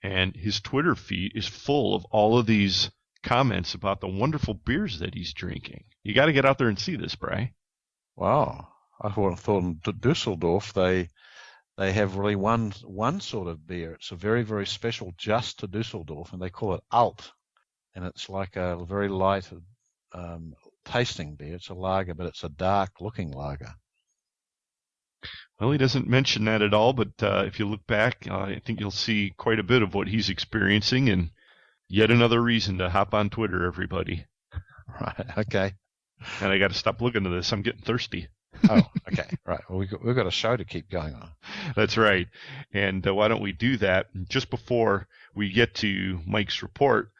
And his Twitter feed is full of all of these comments about the wonderful beers that he's drinking. You got to get out there and see this, Bri. Wow. I thought in Dusseldorf they have really one sort of beer. It's a very, very special just to Dusseldorf, and they call it Alt. And it's like a very light tasting beer. It's a lager, but it's a dark-looking lager. Well, he doesn't mention that at all, but if you look back, I think you'll see quite a bit of what he's experiencing, and yet another reason to hop on Twitter, everybody. Right, okay. And I got to stop looking at this. I'm getting thirsty. Oh, okay, right. Well, we've got a show to keep going on. That's right. And why don't we do that? Just before we get to Mike's report,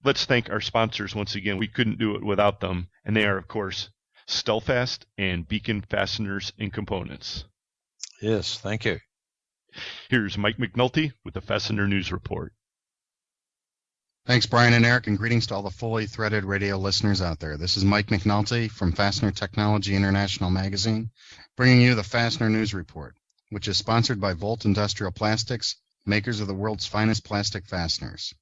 let's thank our sponsors once again. We couldn't do it without them, and they are, of course, Stelfast and Beacon Fasteners and Components. Yes, thank you. Here's Mike McNulty with the Fastener News Report. Thanks, Brian and Eric, and greetings to all the Fully Threaded radio listeners out there. This is Mike McNulty from Fastener Technology International Magazine, bringing you the Fastener News Report. which is sponsored by Volt Industrial Plastics, makers of the world's finest plastic fasteners.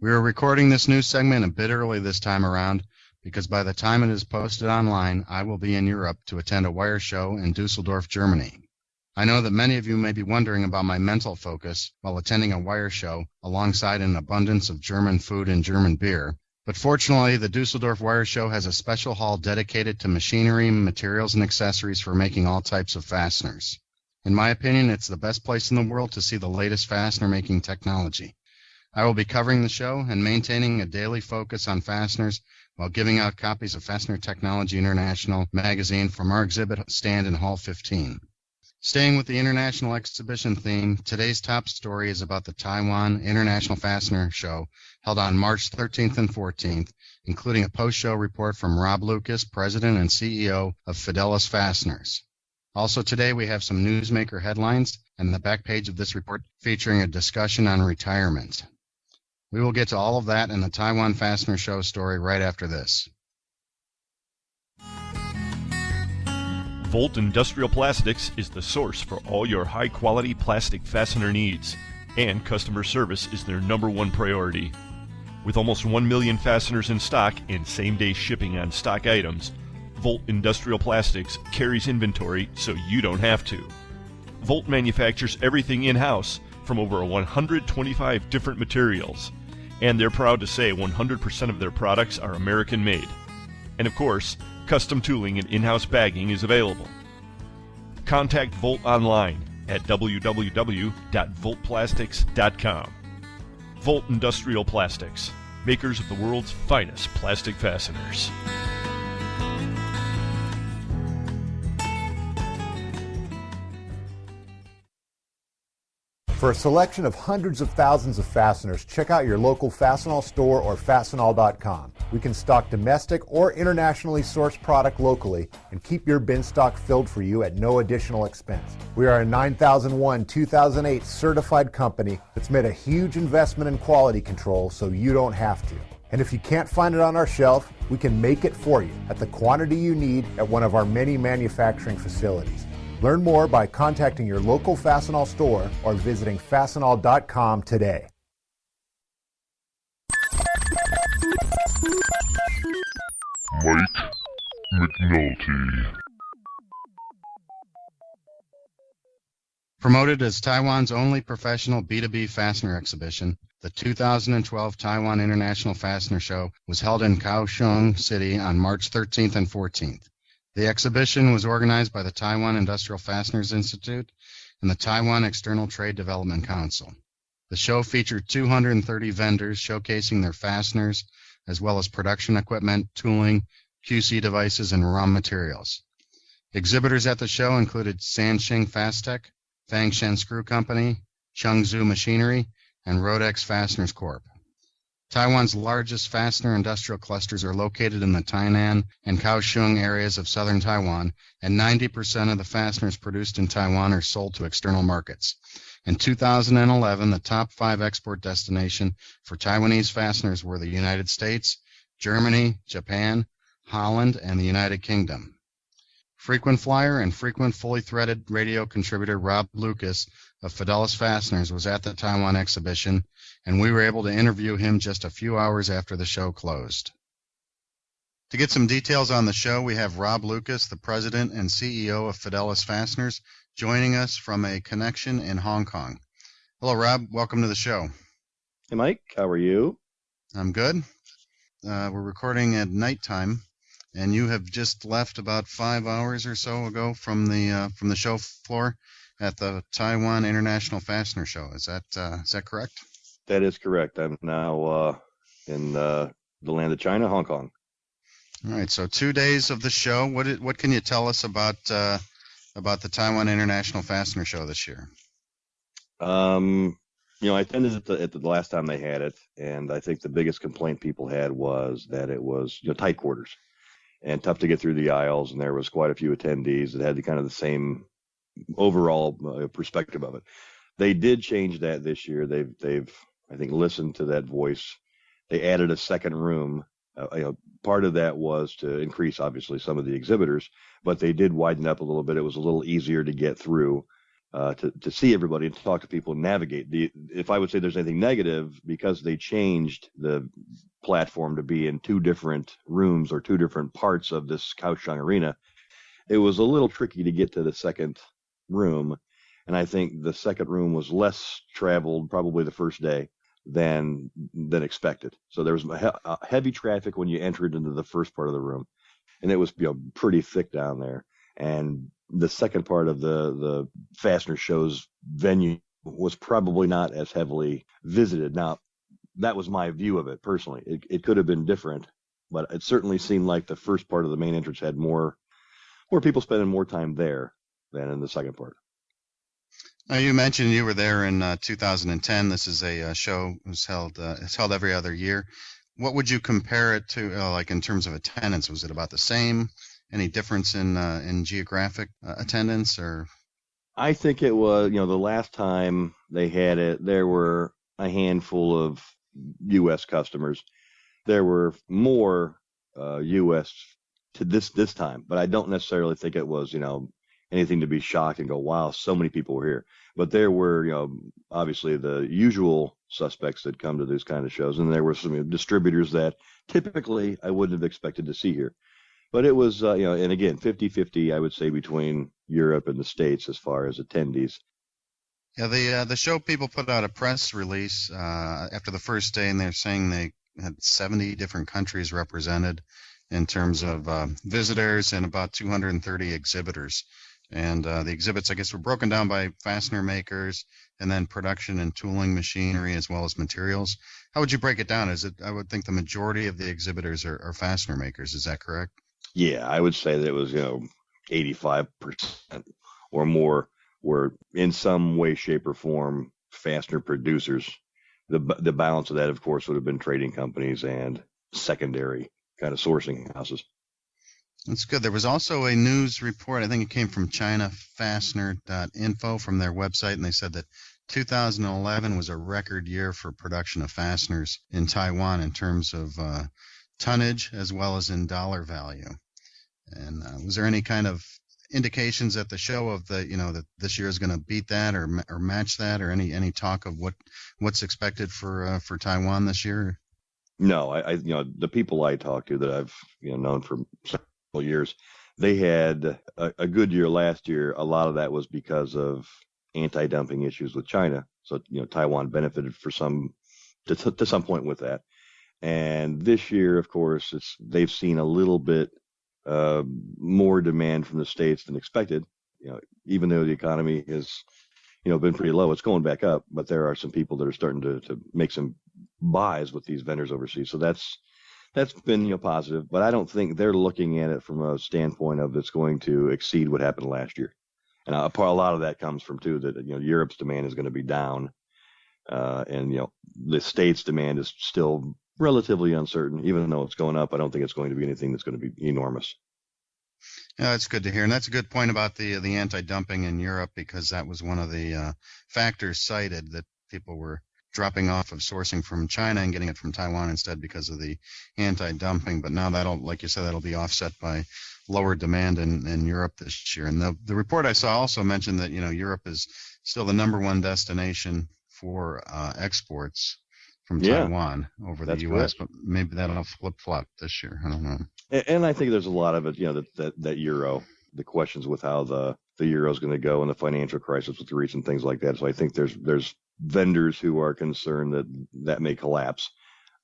We are recording this news segment a bit early this time around because by the time it is posted online, I will be in Europe to attend a wire show in Dusseldorf, Germany. I know that many of you may be wondering about my mental focus while attending a wire show alongside an abundance of German food and German beer, but fortunately the Dusseldorf Wire Show has a special hall dedicated to machinery, materials, and accessories for making all types of fasteners. In my opinion, it's the best place in the world to see the latest fastener-making technology. I will be covering the show and maintaining a daily focus on fasteners while giving out copies of Fastener Technology International magazine from our exhibit stand in Hall 15. Staying with the International Exhibition theme, today's top story is about the Taiwan International Fastener Show held on March 13th and 14th, including a post-show report from Rob Lucas, President and CEO of Fidelis Fasteners. Also today we have some newsmaker headlines and the back page of this report featuring a discussion on retirement. We will get to all of that in the Taiwan Fastener Show story right after this. Volt Industrial Plastics is the source for all your high-quality plastic fastener needs, and customer service is their #1 priority. With almost 1 million fasteners in stock and same-day shipping on stock items, Volt Industrial Plastics carries inventory so you don't have to. Volt manufactures everything in-house from over 125 different materials, and they're proud to say 100% of their products are American-made. And of course, custom tooling and in-house bagging is available. Contact Volt online at www.voltplastics.com. Volt Industrial Plastics, makers of the world's finest plastic fasteners. For a selection of hundreds of thousands of fasteners, check out your local Fastenal store or Fastenal.com. We can stock domestic or internationally sourced product locally and keep your bin stock filled for you at no additional expense. We are a 9001-2008 certified company that's made a huge investment in quality control so you don't have to. And if you can't find it on our shelf, we can make it for you at the quantity you need at one of our many manufacturing facilities. Learn more by contacting your local Fastenal store or visiting Fastenal.com today. Mike McNulty. Promoted as Taiwan's only professional B2B fastener exhibition, the 2012 Taiwan International Fastener Show was held in Kaohsiung City on March 13th and 14th. The exhibition was organized by the Taiwan Industrial Fasteners Institute and the Taiwan External Trade Development Council. The show featured 230 vendors showcasing their fasteners, as well as production equipment, tooling, QC devices, and raw materials. Exhibitors at the show included Sanxing Fastech, Fangshan Screw Company, Chengzhou Machinery, and Rodex Fasteners Corp. Taiwan's largest fastener industrial clusters are located in the Tainan and Kaohsiung areas of southern Taiwan, and 90% of the fasteners produced in Taiwan are sold to external markets. In 2011, the top 5 export destination for Taiwanese fasteners were the United States, Germany, Japan, Holland, and the United Kingdom. Frequent flyer and frequent fully threaded radio contributor Rob Lucas of Fidelis Fasteners was at the Taiwan exhibition, and we were able to interview him just a few hours after the show closed. To get some details on the show, we have Rob Lucas, the president and CEO of Fidelis Fasteners, joining us from a connection in Hong Kong. Hello, Rob. Welcome to the show. Hey, Mike. How are you? I'm good. We're recording at nighttime, and you have just left about 5 hours or so ago from the show floor at the Taiwan International Fastener Show. Is that correct? That is correct. I'm now in the land of China, Hong Kong. All right. So 2 days of the show. What can you tell us about the Taiwan International Fastener Show this year? I attended at the last time they had it, and I think the biggest complaint people had was that it was tight quarters and tough to get through the aisles, and there was quite a few attendees that had the same overall perspective of it. They did change that this year. They've I think listened to that voice. They added a second room. Part of that was to increase obviously some of the exhibitors, but they did widen up a little bit. It was a little easier to get through. to see everybody and talk to people and navigate. If I would say there's anything negative, because they changed the platform to be in two different rooms or two different parts of this Kaohsiung arena, it was a little tricky to get to the second room. And I think the second room was less traveled probably the first day than expected. So there was heavy traffic when you entered into the first part of the room, and it was pretty thick down there. And the second part of the Fastener Show's venue was probably not as heavily visited. Now, that was my view of it personally. It could have been different, but it certainly seemed like the first part of the main entrance had more people spending more time there than in the second part. Now, you mentioned you were there in 2010. This is a show it's held every other year. What would you compare it to, like in terms of attendance? Was it about the same? Any difference in geographic attendance, or? I think it was, the last time they had it, there were a handful of U.S. customers. There were more U.S. to this time, but I don't necessarily think it was, anything to be shocked and go, wow, so many people were here. But there were, obviously the usual suspects that come to these kind of shows, and there were some distributors that typically I wouldn't have expected to see here. But it was, and again, 50-50, I would say, between Europe and the States as far as attendees. Yeah, the show people put out a press release after the first day, and they're saying they had 70 different countries represented in terms of visitors and about 230 exhibitors. And the exhibits, I guess, were broken down by fastener makers and then production and tooling machinery as well as materials. How would you break it down? I would think the majority of the exhibitors are fastener makers. Is that correct? Yeah, I would say that it was, 85% or more were in some way, shape, or form fastener producers. The balance of that, of course, would have been trading companies and secondary kind of sourcing houses. That's good. There was also a news report, I think it came from ChinaFastener.info from their website, and they said that 2011 was a record year for production of fasteners in Taiwan in terms of tonnage as well as in dollar value. And was there any kind of indications at the show of that this year is going to beat that or match that, or any talk of what's expected for Taiwan this year? No, I the people I talked to that I've known for several years, they had a good year last year. A lot of that was because of anti-dumping issues with China. So Taiwan benefited to some point with that. And this year, of course, they've seen a little bit more demand from the States than expected. Even though the economy has, been pretty low, it's going back up. But there are some people that are starting to make some buys with these vendors overseas. So that's been positive. But I don't think they're looking at it from a standpoint of it's going to exceed what happened last year. And a lot of that comes from too that Europe's demand is going to be down, and the States' demand is still relatively uncertain. Even though it's going up, I don't think it's going to be anything that's going to be enormous. Yeah, that's good to hear, and that's a good point about the anti-dumping in Europe, because that was one of the factors cited, that people were dropping off of sourcing from China and getting it from Taiwan instead because of the anti-dumping. But now that'll, like you said, that'll be offset by lower demand in Europe this year. And the report I saw also mentioned that Europe is still the number one destination for exports from Taiwan over the U.S., but maybe that'll flip-flop this year. I don't know. And I think there's a lot of it, that euro, the questions with how the euro is going to go and the financial crisis with Greece and things like that. So I think there's vendors who are concerned that may collapse.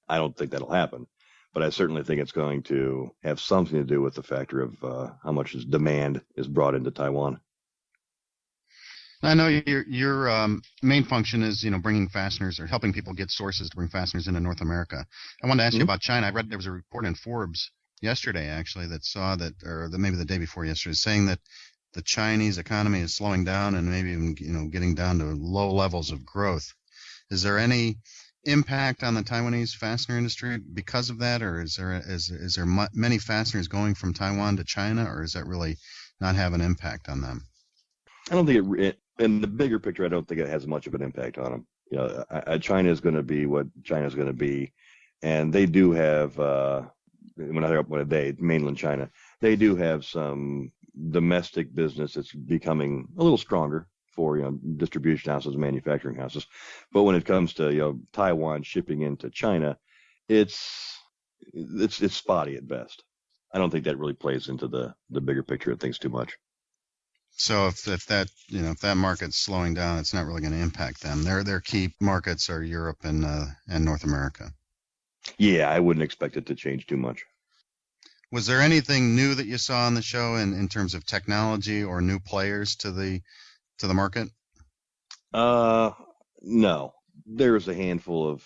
I don't think that'll happen, but I certainly think it's going to have something to do with the factor of how much demand is brought into Taiwan. I know your main function is, bringing fasteners or helping people get sources to bring fasteners into North America. I wanted to ask you about China. I read there was a report in Forbes yesterday, actually, that saw that, or maybe the day before yesterday, saying that the Chinese economy is slowing down and maybe even, getting down to low levels of growth. Is there any impact on the Taiwanese fastener industry because of that, or is there many fasteners going from Taiwan to China, or does that really not have an impact on them? I don't think it. In the bigger picture, I don't think it has much of an impact on them. China is going to be what China is going to be, and they do have. Mainland China, they do have some domestic business that's becoming a little stronger for distribution houses, manufacturing houses. But when it comes to Taiwan shipping into China, it's spotty at best. I don't think that really plays into the bigger picture of things too much. So if that market's slowing down, it's not really going to impact them. Their key markets are Europe and North America. Yeah, I wouldn't expect it to change too much. Was there anything new that you saw on the show in terms of technology or new players to the market? No. There's a handful of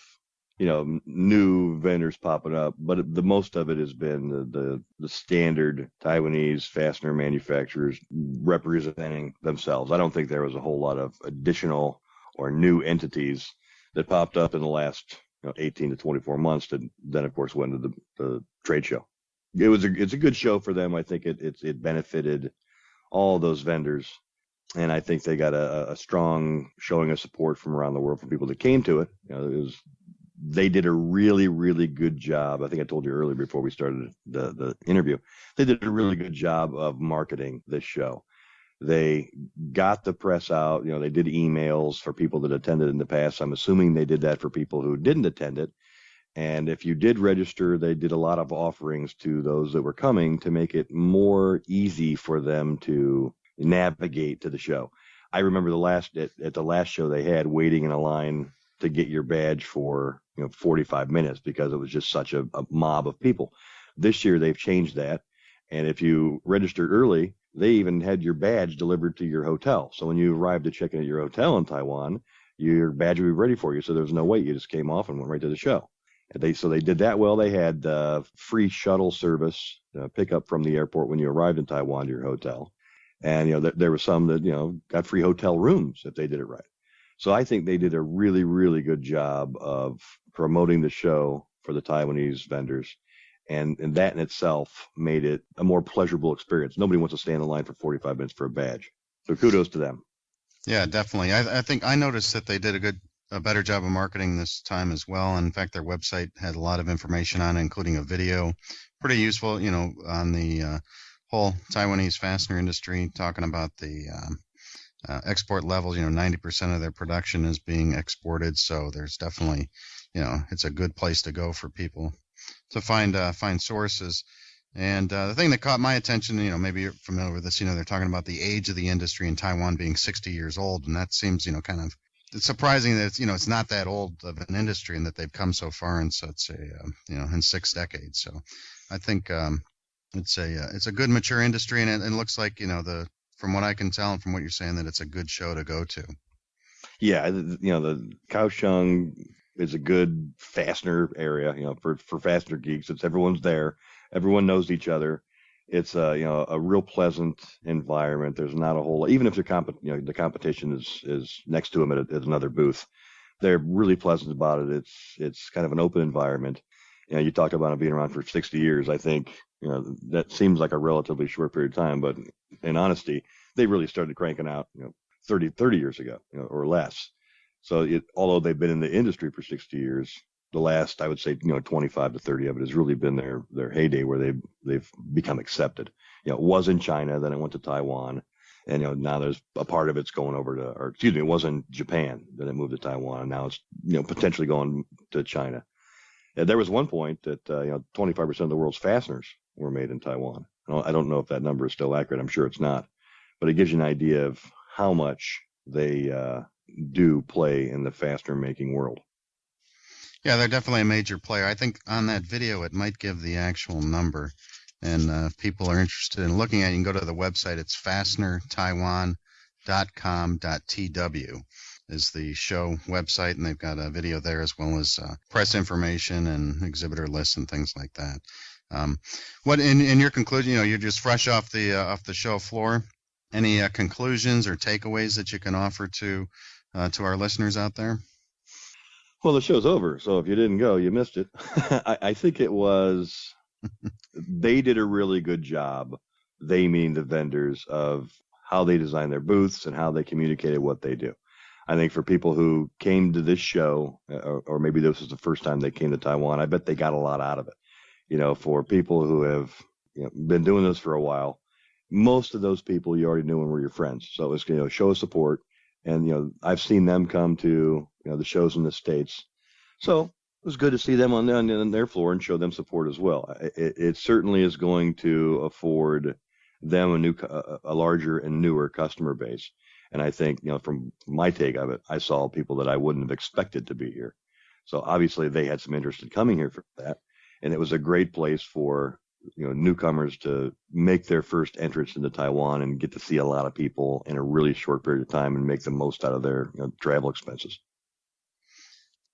new vendors popping up, but the most of it has been the standard Taiwanese fastener manufacturers representing themselves. I don't think there was a whole lot of additional or new entities that popped up in the last 18 to 24 months that then, of course, went to the trade show. It's a good show for them. I think it benefited all those vendors, and I think they got a strong showing of support from around the world from people that came to it. They did a really, really good job. I think I told you earlier before we started the interview. They did a really good job of marketing this show. They got the press out. They did emails for people that attended in the past. I'm assuming they did that for people who didn't attend it. And if you did register, they did a lot of offerings to those that were coming to make it more easy for them to navigate to the show. I remember at the last show they had waiting in a line to get your badge for 45 minutes because it was just such a mob of people. This year they've changed that, and if you registered early, they even had your badge delivered to your hotel. So when you arrived to check in at your hotel in Taiwan, your badge would be ready for you. So there was no wait; you just came off and went right to the show. And they did that well. They had free shuttle service pickup from the airport when you arrived in Taiwan to your hotel, and there were some that got free hotel rooms if they did it right. So I think they did a really, really good job of promoting the show for the Taiwanese vendors. And that in itself made it a more pleasurable experience. Nobody wants to stand in line for 45 minutes for a badge. So kudos to them. Yeah, definitely. I think I noticed that they did a better job of marketing this time as well. And in fact, their website had a lot of information on it, including a video. Pretty useful, on the whole Taiwanese fastener industry, talking about the export levels. 90% of their production is being exported, so there's definitely, it's a good place to go for people to find sources. And the thing that caught my attention, maybe you're familiar with this, they're talking about the age of the industry in Taiwan being 60 years old, and that seems, kind of, it's surprising that it's not that old of an industry and that they've come so far in such in 6 decades. So I think it's a good mature industry, and it looks like, from what I can tell and from what you're saying, that it's a good show to go to. Yeah, the Kaohsiung is a good fastener area, for fastener geeks. Everyone's there. Everyone knows each other. It's a real pleasant environment. There's not a whole lot, even if the competition is next to them at another booth. They're really pleasant about it. It's kind of an open environment. You talk about it being around for 60 years. I think that seems like a relatively short period of time, but in honesty, they really started cranking out 30 years ago, or less. So although they've been in the industry for 60 years, the last, I would say, 25 to 30 of it has really been their heyday where they've become accepted. It was in China, then it went to Taiwan, and now there's a part of it's going over to, it was in Japan, then it moved to Taiwan, and now it's potentially going to China. There was one point that 25% of the world's fasteners were made in Taiwan. I don't know if that number is still accurate. I'm sure it's not, but it gives you an idea of how much they do play in the fastener making world. Yeah, they're definitely a major player. I think on that video it might give the actual number, and if people are interested in looking at it, you can go to the website. It's fastenertaiwan.com.tw is the show website, and they've got a video there as well as press information and exhibitor lists and things like that. What in your conclusion, you're just fresh off the show floor. Any conclusions or takeaways that you can offer to our listeners out there? Well, the show's over, so if you didn't go, you missed it. I think it was they did a really good job. They mean the vendors of how they design their booths and how they communicated what they do. I think for people who came to this show, or maybe this was the first time they came to Taiwan, I bet they got a lot out of it. For people who have been doing this for a while, most of those people you already knew and were your friends. So it was, show of support. And I've seen them come to the shows in the States, so it was good to see them on their floor and show them support as well. It certainly is going to afford them a larger and newer customer base. And I think, from my take of it, I saw people that I wouldn't have expected to be here. So obviously they had some interest in coming here for that. And it was a great place for, newcomers to make their first entrance into Taiwan and get to see a lot of people in a really short period of time and make the most out of their travel expenses.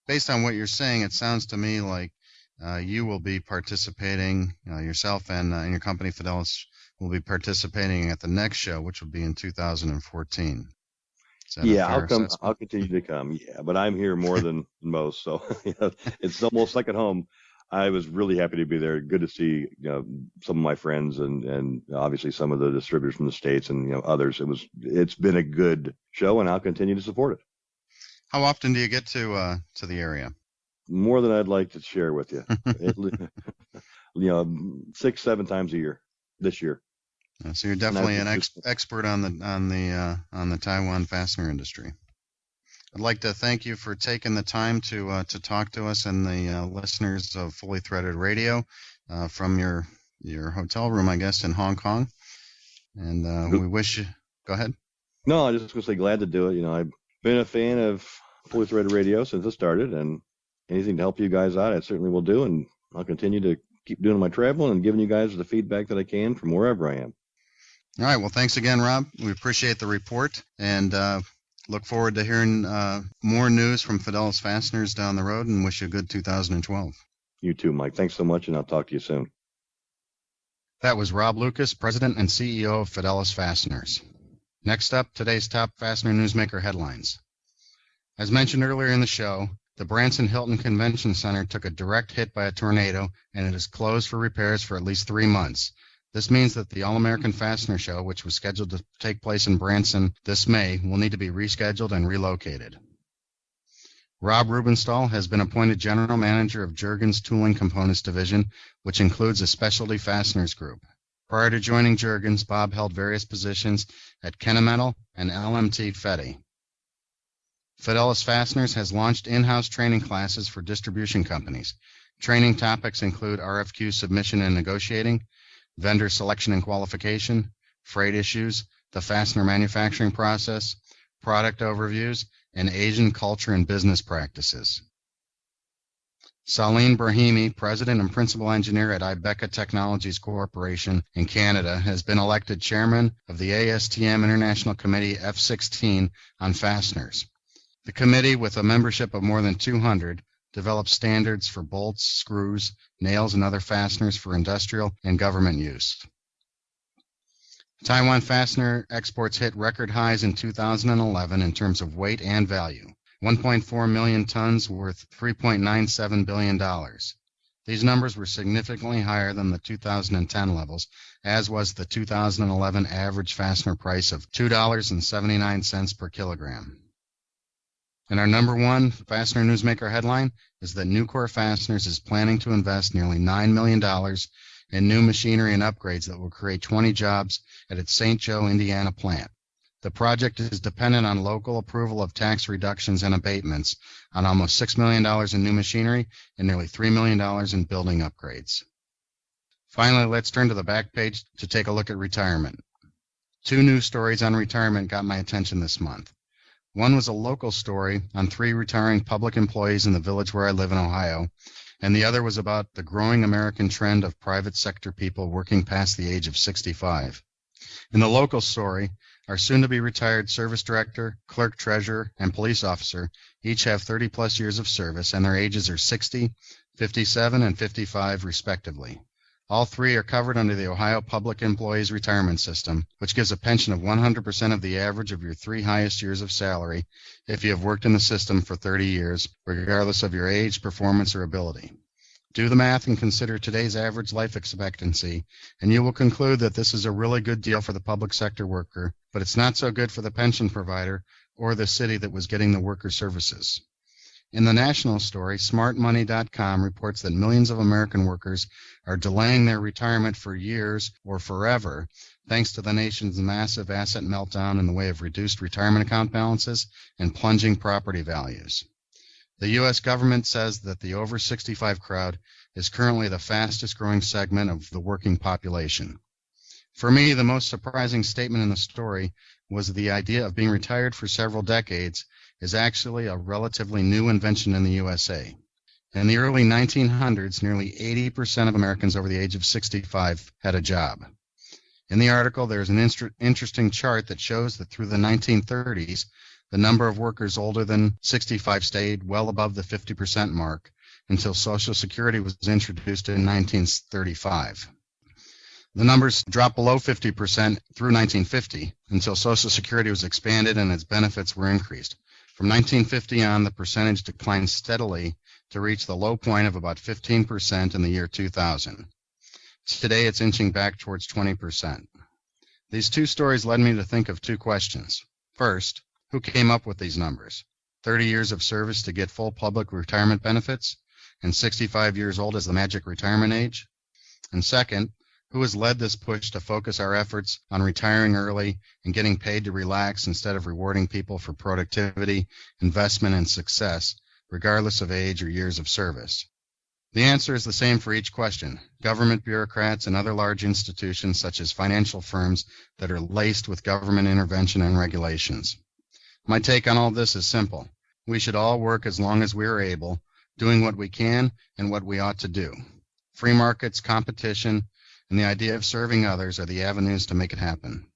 Based on what you're saying, it sounds to me like you will be participating, yourself and your company, Fidelis, will be participating at the next show, which will be in 2014. Yeah, I'll continue to come. Yeah, but I'm here more than most, so it's almost like at home. I was really happy to be there. Good to see some of my friends and obviously some of the distributors from the States and others. It's been a good show, and I'll continue to support it. How often do you get to the area? More than I'd like to share with you. 6-7 times a year. This year. So you're definitely an expert on the Taiwan fastener industry. I'd like to thank you for taking the time to talk to us and the listeners of Fully Threaded Radio from your hotel room, I guess, in Hong Kong. And we wish you. Go ahead. No, I was just going to say glad to do it. I've been a fan of Fully Threaded Radio since it started, and anything to help you guys out, I certainly will do, and I'll continue to keep doing my travel and giving you guys the feedback that I can from wherever I am. All right. Well, thanks again, Rob. We appreciate the report and look forward to hearing more news from Fidelis Fasteners down the road and wish you a good 2012. You too, Mike. Thanks so much, and I'll talk to you soon. That was Rob Lucas, President and CEO of Fidelis Fasteners. Next up, today's top fastener newsmaker headlines. As mentioned earlier in the show, the Branson Hilton Convention Center took a direct hit by a tornado, and it is closed for repairs for at least 3 months. This means that the All-American Fastener Show, which was scheduled to take place in Branson this May, will need to be rescheduled and relocated. Rob Rubenstall has been appointed General Manager of Juergens Tooling Components Division, which includes a specialty fasteners group. Prior to joining Juergens, Bob held various positions at Kennametal and LMT Fetty. Fidelis Fasteners has launched in-house training classes for distribution companies. Training topics include RFQ submission and negotiating, vendor selection and qualification, freight issues, the fastener manufacturing process, product overviews, and Asian culture and business practices. Saleen Brahimi, President and Principal Engineer at Ibeca Technologies Corporation in Canada, has been elected Chairman of the ASTM International Committee F-16 on Fasteners. The committee, with a membership of more than 200, develops standards for bolts, screws, nails, and other fasteners for industrial and government use. Taiwan fastener exports hit record highs in 2011 in terms of weight and value. 1.4 million tons worth $3.97 billion. These numbers were significantly higher than the 2010 levels, as was the 2011 average fastener price of $2.79 per kilogram. And our number one fastener newsmaker headline is that Nucor Fasteners is planning to invest nearly $9 million in new machinery and upgrades that will create 20 jobs at its St. Joe, Indiana plant. The project is dependent on local approval of tax reductions and abatements on almost $6 million in new machinery and nearly $3 million in building upgrades. Finally, let's turn to the back page to take a look at retirement. 2 news stories on retirement got my attention this month. One was a local story on 3 retiring public employees in the village where I live in Ohio, and the other was about the growing American trend of private sector people working past the age of 65. In the local story, our soon-to-be retired service director, clerk treasurer, and police officer each have 30-plus years of service, and their ages are 60, 57, and 55, respectively. All 3 are covered under the Ohio Public Employees Retirement System, which gives a pension of 100% of the average of your 3 highest years of salary if you have worked in the system for 30 years, regardless of your age, performance, or ability. Do the math and consider today's average life expectancy, and you will conclude that this is a really good deal for the public sector worker, but it's not so good for the pension provider or the city that was getting the worker services. In the national story, smartmoney.com reports that millions of American workers are delaying their retirement for years or forever, thanks to the nation's massive asset meltdown in the way of reduced retirement account balances and plunging property values. The U.S. government says that the over 65 crowd is currently the fastest growing segment of the working population. For me, the most surprising statement in the story was the idea of being retired for several decades is actually a relatively new invention in the USA. In the early 1900s, nearly 80% of Americans over the age of 65 had a job. In the article, there's an interesting chart that shows that through the 1930s, the number of workers older than 65 stayed well above the 50% mark until Social Security was introduced in 1935. The numbers dropped below 50% through 1950 until Social Security was expanded and its benefits were increased. From 1950 on, the percentage declined steadily to reach the low point of about 15% in the year 2000. Today, it's inching back towards 20%. These two stories led me to think of two questions. First, who came up with these numbers? 30 years of service to get full public retirement benefits, and 65 years old as the magic retirement age? And second, who has led this push to focus our efforts on retiring early and getting paid to relax instead of rewarding people for productivity, investment, and success, regardless of age or years of service? The answer is the same for each question. Government bureaucrats and other large institutions such as financial firms that are laced with government intervention and regulations. My take on all this is simple. We should all work as long as we are able, doing what we can and what we ought to do. Free markets, competition, and the idea of serving others are the avenues to make it happen.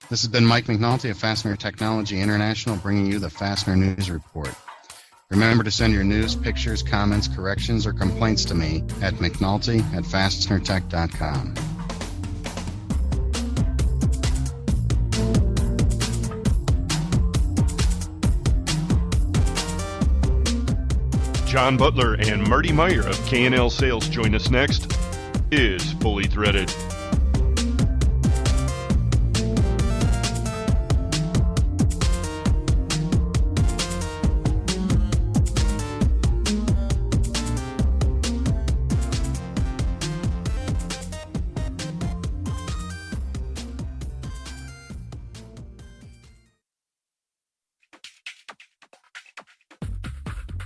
This has been Mike McNulty of Fastener Technology International bringing you the Fastener News Report. Remember to send your news, pictures, comments, corrections, or complaints to me at mcnulty@fastenertech.com. John Butler and Marty Meyer of K&L Sales join us next. Is Fully Threaded.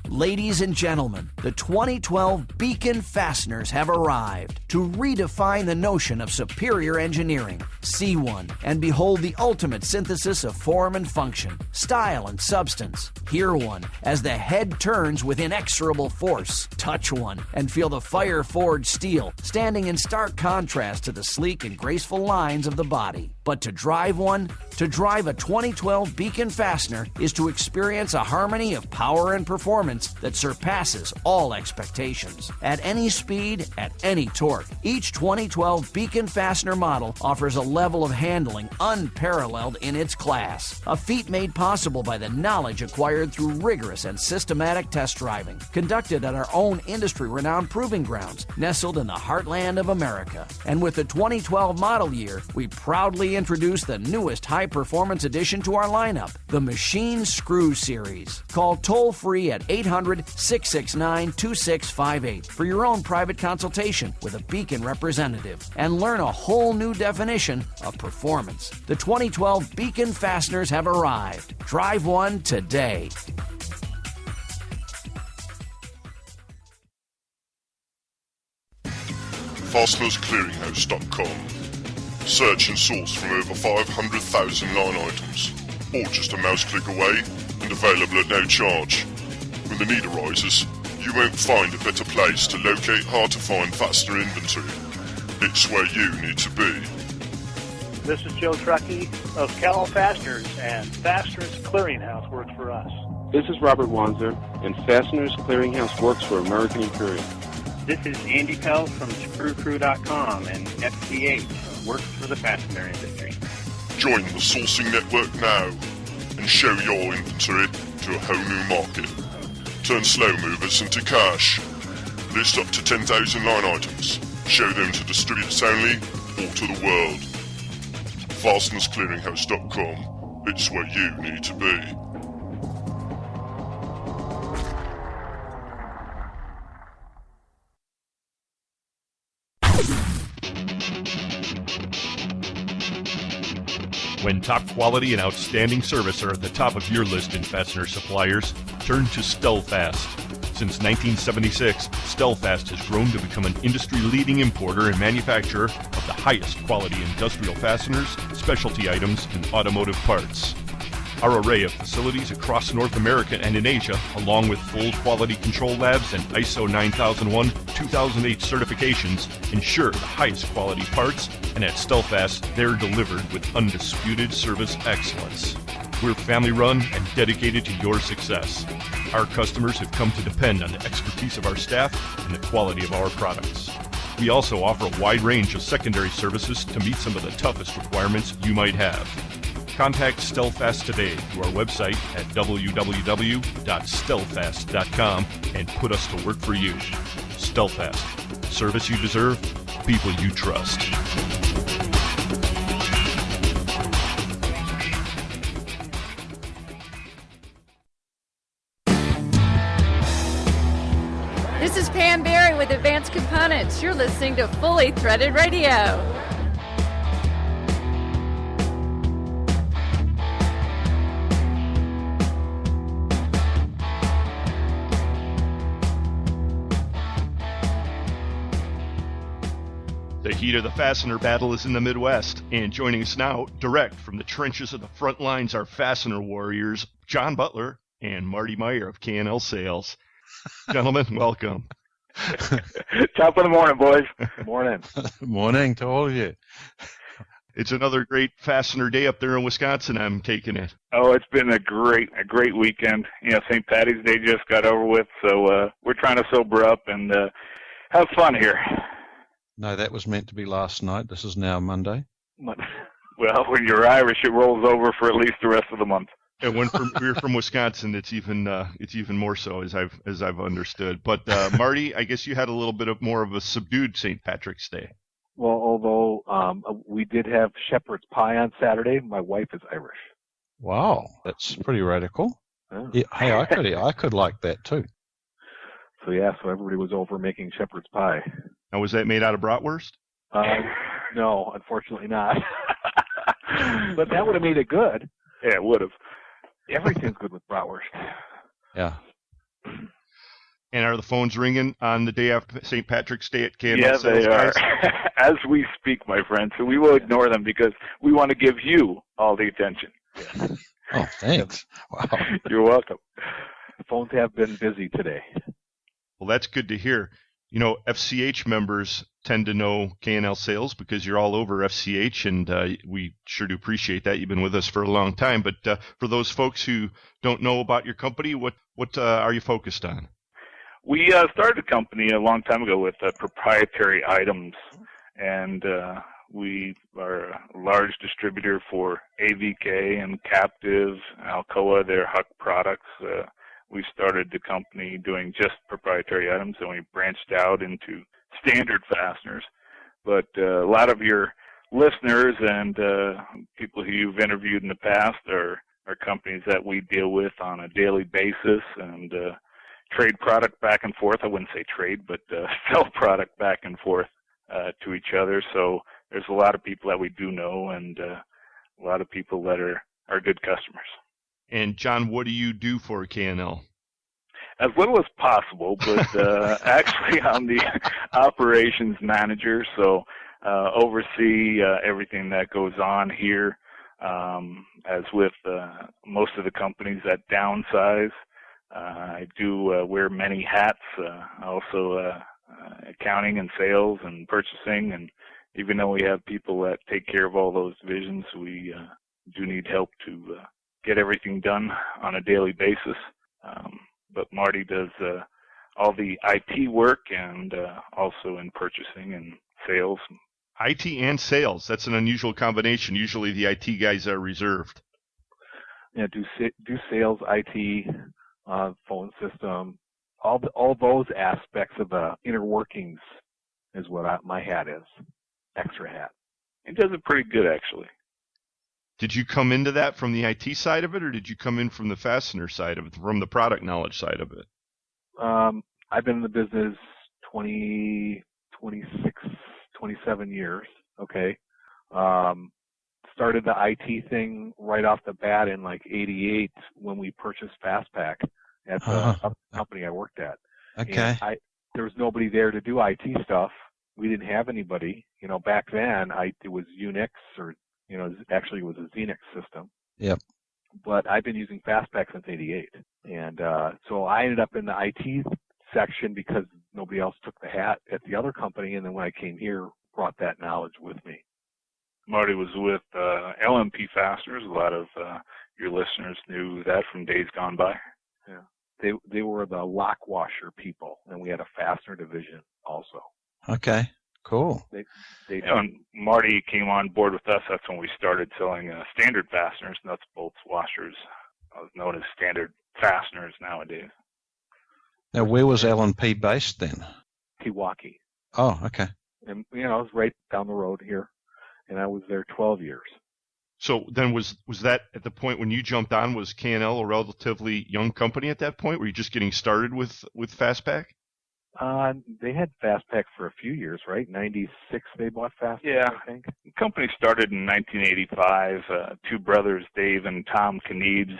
Ladies and gentlemen, the 2012 Beacon Fasteners have arrived to redefine the notion of superior engineering. See one and behold the ultimate synthesis of form and function, style and substance. Hear one as the head turns with inexorable force. Touch one and feel the fire-forged steel standing in stark contrast to the sleek and graceful lines of the body. But to drive one, to drive a 2012 Beacon Fastener is to experience a harmony of power and performance that surpasses all expectations. At any speed, at any torque, each 2012 Beacon Fastener model offers a level of handling unparalleled in its class, a feat made possible by the knowledge acquired through rigorous and systematic test driving, conducted at our own industry-renowned proving grounds, nestled in the heartland of America. And with the 2012 model year, we proudly introduce the newest high-performance addition to our lineup, the Machine Screw Series. Call toll-free at 800-669-2658 for your own private consultation with a Beacon representative and learn a whole new definition of performance. The 2012 Beacon Fasteners have arrived. Drive one today. FastenersClearinghouse.com. Search and source from over 500,000 line items, all just a mouse click away and available at no charge. When the need arises, you won't find a better place to locate hard-to-find fastener inventory. It's where you need to be. This is Joe Truckee of Cal Fasteners, and Fasteners Clearinghouse works for us. This is Robert Wanzer, and Fasteners Clearinghouse works for American Imperial. This is Andy Pell from ScrewCrew.com, and FCH works for the fastener industry. Join the sourcing network now and show your inventory to a whole new market. Turn slow movers into cash. List up to 10,000 line items. Show them to distributors only or to the world. FastenersClearinghouse.com. It's where you need to be. When top quality and outstanding service are at the top of your list in fastener suppliers, turn to Stellfast. Since 1976, Stellfast has grown to become an industry-leading importer and manufacturer of the highest quality industrial fasteners, specialty items, and automotive parts. Our array of facilities across North America and in Asia, along with full quality control labs and ISO 9001-2008 certifications, ensure the highest quality parts, and at Stellfast, they're delivered with undisputed service excellence. We're family-run and dedicated to your success. Our customers have come to depend on the expertise of our staff and the quality of our products. We also offer a wide range of secondary services to meet some of the toughest requirements you might have. Contact Stellfast today through our website at www.stellfast.com and put us to work for you. Stellfast. Service you deserve, people you trust. This is Pam Berry with Advanced Components. You're listening to Fully Threaded Radio. The heat of the fastener battle is in the Midwest, and joining us now, direct from the trenches of the front lines, are fastener warriors John Butler and Meyer of K&L Sales. Gentlemen, welcome. Top of the morning, boys. Good morning. Morning to all of you. It's another great fastener day up there in Wisconsin, I'm taking it. Oh, it's been a great weekend. You know, St. Patty's Day just got over with, so we're trying to sober up and have fun here. No, that was meant to be last night. This is now Monday. Well, when you're Irish, it rolls over for at least the rest of the month. And when we're from Wisconsin, it's even more so, as I've understood. But Marty, I guess you had a little bit more of a subdued St. Patrick's Day. Well, although we did have shepherd's pie on Saturday, my wife is Irish. Wow, that's pretty radical. Oh. Yeah, hey, I could like that too. So everybody was over making shepherd's pie. Now, was that made out of bratwurst? No, unfortunately not. But that would have made it good. Yeah, it would have. Everything's good with bratwurst. Yeah. And are the phones ringing on the day after St. Patrick's Day at K&L Yeah, Sales, they are. As we speak, my friend. So we will ignore them because we want to give you all the attention. Oh, thanks. Wow. You're welcome. The phones have been busy today. Well, that's good to hear. You know, FCH members tend to know K&L Sales because you're all over FCH, and we sure do appreciate that. You've been with us for a long time. But for those folks who don't know about your company, what are you focused on? We started a company a long time ago with proprietary items, and we are a large distributor for AVK and Captive, Alcoa, their Huck products. We started the company doing just proprietary items, and we branched out into standard fasteners. But a lot of your listeners and people who you've interviewed in the past are companies that we deal with on a daily basis and trade product back and forth. I wouldn't say trade, but sell product back and forth to each other. So there's a lot of people that we do know and a lot of people that are good customers. And John, what do you do for K&L? As little as possible, but actually I'm the operations manager, so oversee everything that goes on here. As with most of the companies that downsize, I do wear many hats, also accounting and sales and purchasing, and even though we have people that take care of all those divisions, we do need help to get everything done on a daily basis. But Marty does all the IT work and also in purchasing and sales. IT and sales, that's an unusual combination. Usually the IT guys are reserved. Yeah, do sales, IT, phone system, all those aspects of the inner workings is what my hat is. Extra hat. He does it pretty good, actually. Did you come into that from the IT side of it, or did you come in from the fastener side of it, from the product knowledge side of it? I've been in the business 26 27 years. Okay. Started the IT thing right off the bat in like '88 when we purchased FastPack at the company I worked at. Okay. And there was nobody there to do IT stuff. We didn't have anybody. Back then it was Unix or, actually it was a Xenix system. Yep. But I've been using FastPack since '88. And so I ended up in the IT section because nobody else took the hat at the other company. And then when I came here, brought that knowledge with me. Marty was with LMP Fasteners. A lot of your listeners knew that from days gone by. Yeah. They were the lock washer people, and we had a fastener division also. Okay, cool. When Marty came on board with us, that's when we started selling standard fasteners, nuts, bolts, washers, known as standard fasteners nowadays. Now, where was L&P based then? Pewaukee. Oh, okay. And, it was right down the road here, and I was there 12 years. So then was that at the point when you jumped on, was K&L a relatively young company at that point? Were you just getting started with FastPack? They had FastPack for a few years, right? 96 they bought FastPack, yeah. I think. The company started in 1985. Two brothers, Dave and Tom Kniebs,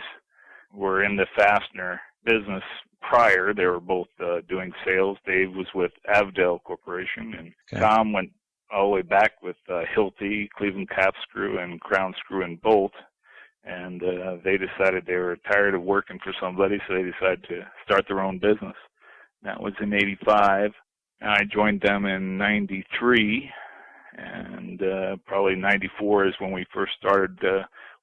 were in the fastener business prior. They were both doing sales. Dave was with Avdel Corporation, and Tom went all the way back with Hilti, Cleveland Cap Screw, and Crown Screw and Bolt. And they decided they were tired of working for somebody, so they decided to start their own business. That was in '85. I joined them in '93, and probably '94 is when we first started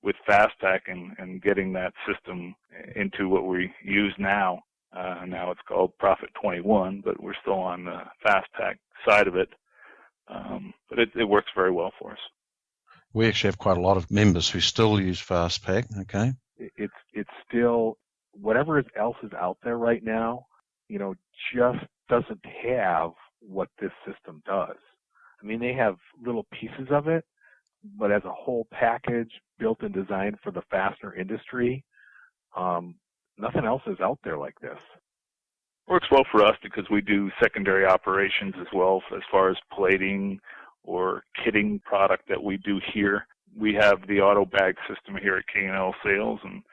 with FastPack and getting that system into what we use now. Now it's called Profit 21, but we're still on the FastPack side of it. But it works very well for us. We actually have quite a lot of members who still use FastPack. Okay. It's still whatever else is out there right now. Just doesn't have what this system does. I mean, they have little pieces of it, but as a whole package built and designed for the fastener industry, nothing else is out there like this. Works well for us because we do secondary operations as well as far as plating or kitting product that we do here. We have the auto bag system here at K&L Sales, and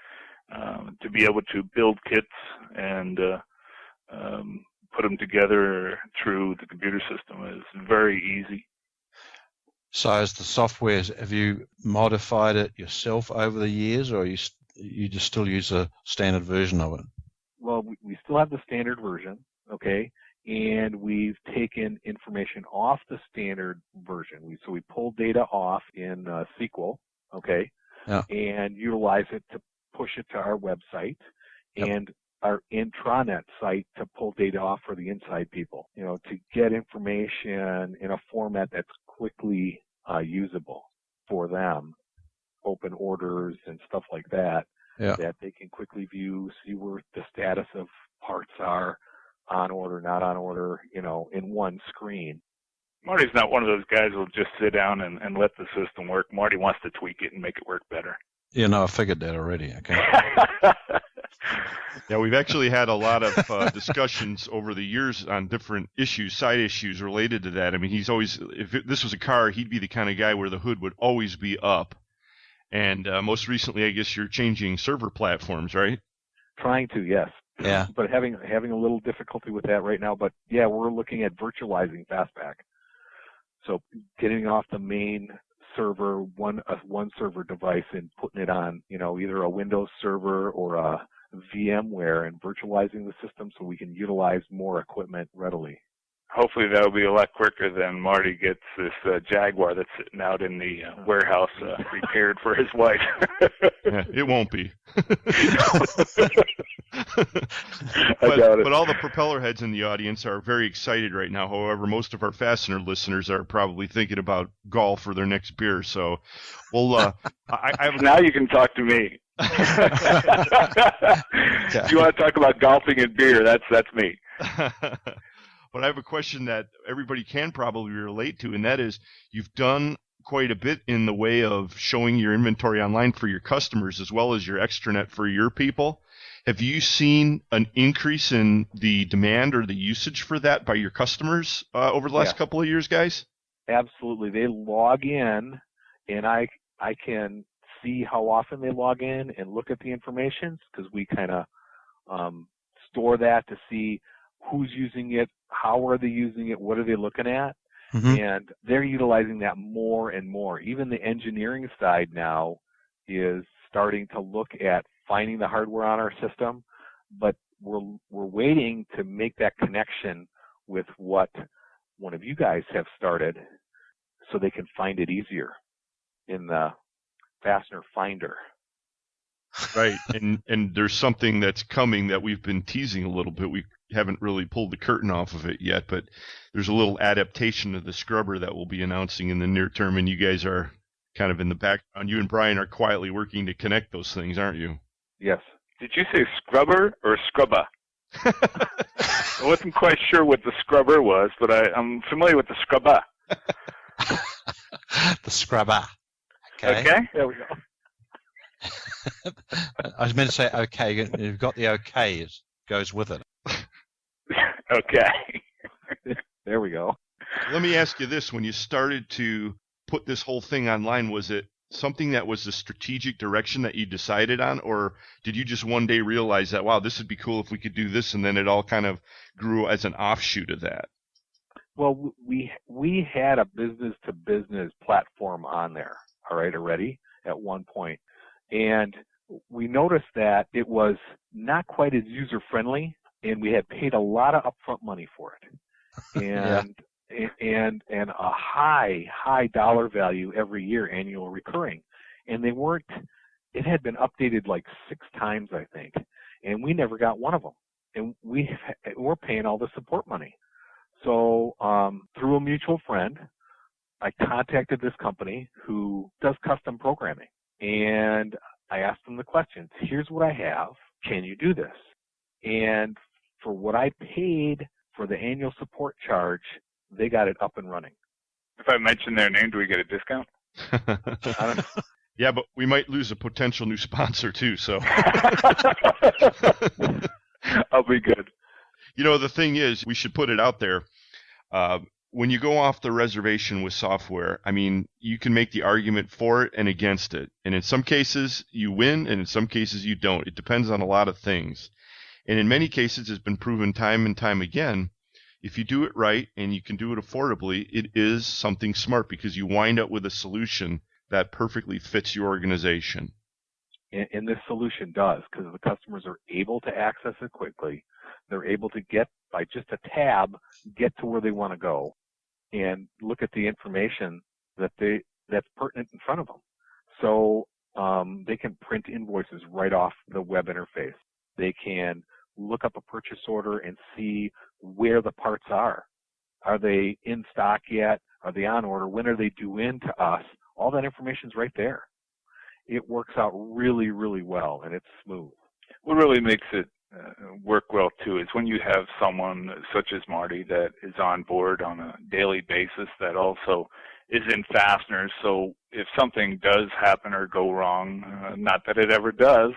to be able to build kits and put them together through the computer system is very easy. So as the software, have you modified it yourself over the years, or you just still use a standard version of it? Well, we still have the standard version, okay, and we've taken information off the standard version. So we pull data off in SQL, okay, and utilize it to push it to our website and our intranet site to pull data off for the inside people, to get information in a format that's quickly usable for them, open orders and stuff like that. That they can quickly view, see where the status of parts are, on order, not on order, in one screen. Marty's not one of those guys who'll just sit down and let the system work. Marty wants to tweak it and make it work better. I figured that already. Okay. Yeah, we've actually had a lot of discussions over the years on different issues, side issues related to that. I mean, he's always, this was a car, he'd be the kind of guy where the hood would always be up. And most recently, I guess you're changing server platforms, right? Trying to, yes. Yeah. But having a little difficulty with that right now. But yeah, we're looking at virtualizing FastPack. So getting off the main server, one server device, and putting it on, either a Windows server or a VMware, and virtualizing the system so we can utilize more equipment readily. Hopefully that'll be a lot quicker than Marty gets this Jaguar that's sitting out in the warehouse repaired for his wife. Yeah, it won't be. I doubt it. But all the propeller heads in the audience are very excited right now. However, most of our fastener listeners are probably thinking about golf for their next beer. So, well, now you can talk to me. If you want to talk about golfing and beer, that's me. But I have a question that everybody can probably relate to, and that is you've done quite a bit in the way of showing your inventory online for your customers as well as your extranet for your people. Have you seen an increase in the demand or the usage for that by your customers over the last couple of years, guys? Absolutely. They log in, and I can see how often they log in and look at the information, because we kind of store that to see who's using it, how are they using it, what are they looking at, and they're utilizing that more and more. Even the engineering side now is starting to look at finding the hardware on our system, but we're waiting to make that connection with what one of you guys have started so they can find it easier in the Fastener Finder. Right, and there's something that's coming that we've been teasing a little bit. We haven't really pulled the curtain off of it yet, but there's a little adaptation of the scrubber that we'll be announcing in the near term, and you guys are kind of in the background. You and Brian are quietly working to connect those things, aren't you? Yes. Did you say scrubber or scrubber? I wasn't quite sure what the scrubber was, but I'm familiar with the scrubber. The scrubber. Okay. There we go. I was meant to say okay. You've got the okay. It goes with it. Okay. There we go. Let me ask you this. When you started to put this whole thing online, was it something that was the strategic direction that you decided on, or did you just one day realize that, wow, this would be cool if we could do this, and then it all kind of grew as an offshoot of that? Well, we had a business-to-business platform on there, all right, already at one point. And we noticed that it was not quite as user-friendly, and we had paid a lot of upfront money for it. And and a high dollar value every year, annual recurring. And it had been updated like 6 times, I think, and we never got one of them. And we're paying all the support money. So through a mutual friend, I contacted this company who does custom programming, and I asked them the questions. Here's what I have. Can you do this? And for what I paid for the annual support charge, they got it up and running. If I mention their name, do we get a discount? I don't know. Yeah, but we might lose a potential new sponsor too, so. I'll be good. You know, the thing is, we should put it out there. When you go off the reservation with software, I mean, you can make the argument for it and against it. And in some cases, you win, and in some cases, you don't. It depends on a lot of things. And in many cases, it's been proven time and time again, if you do it right and you can do it affordably, it is something smart because you wind up with a solution that perfectly fits your organization. And this solution does, because the customers are able to access it quickly. They're able to get, by just a tab, get to where they want to go and look at the information that's pertinent in front of them. So they can print invoices right off the web interface. They can look up a purchase order and see where the parts are. Are they in stock yet? Are they on order? When are they due in to us? All that information's right there. It works out really, really well, and it's smooth. What really makes it work well, too, is when you have someone such as Marty that is on board on a daily basis that also is in fasteners. So if something does happen or go wrong, not that it ever does,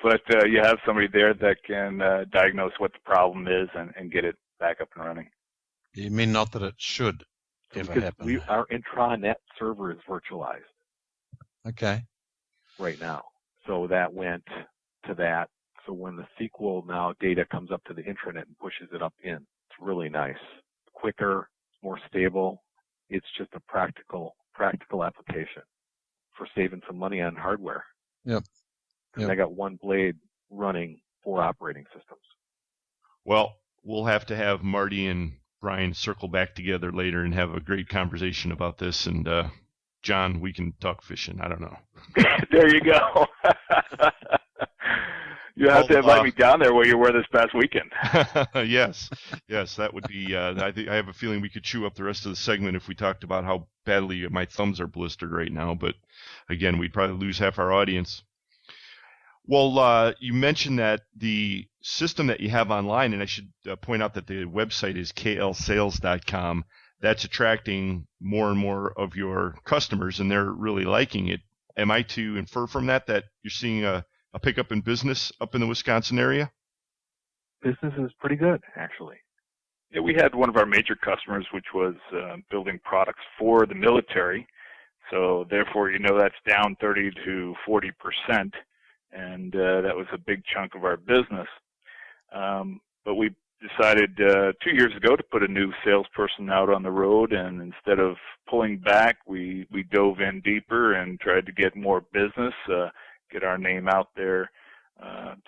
but you have somebody there that can diagnose what the problem is and get it back up and running. You mean not that it should ever happen? Our intranet server is virtualized. Okay. Right now. So that went to that. So when the SQL now data comes up to the intranet and pushes it up in, it's really nice. Quicker, more stable. It's just a practical application for saving some money on hardware. Yep. And I got one blade running 4 operating systems. Well, we'll have to have Marty and Brian circle back together later and have a great conversation about this. And John, we can talk fishing. I don't know. There you go. You have to invite me down there where you were this past weekend. Yes, that would be. I have a feeling we could chew up the rest of the segment if we talked about how badly my thumbs are blistered right now. But again, we'd probably lose half our audience. Well, you mentioned that the system that you have online, and I should point out that the website is klsales.com. That's attracting more and more of your customers, and they're really liking it. Am I to infer from that you're seeing a pickup in business up in the Wisconsin area? Business is pretty good, actually. Yeah, we had one of our major customers, which was building products for the military. So therefore, that's down 30 to 40%, and that was a big chunk of our business. But we decided 2 years ago to put a new salesperson out on the road, and instead of pulling back, we dove in deeper and tried to get more business, get our name out there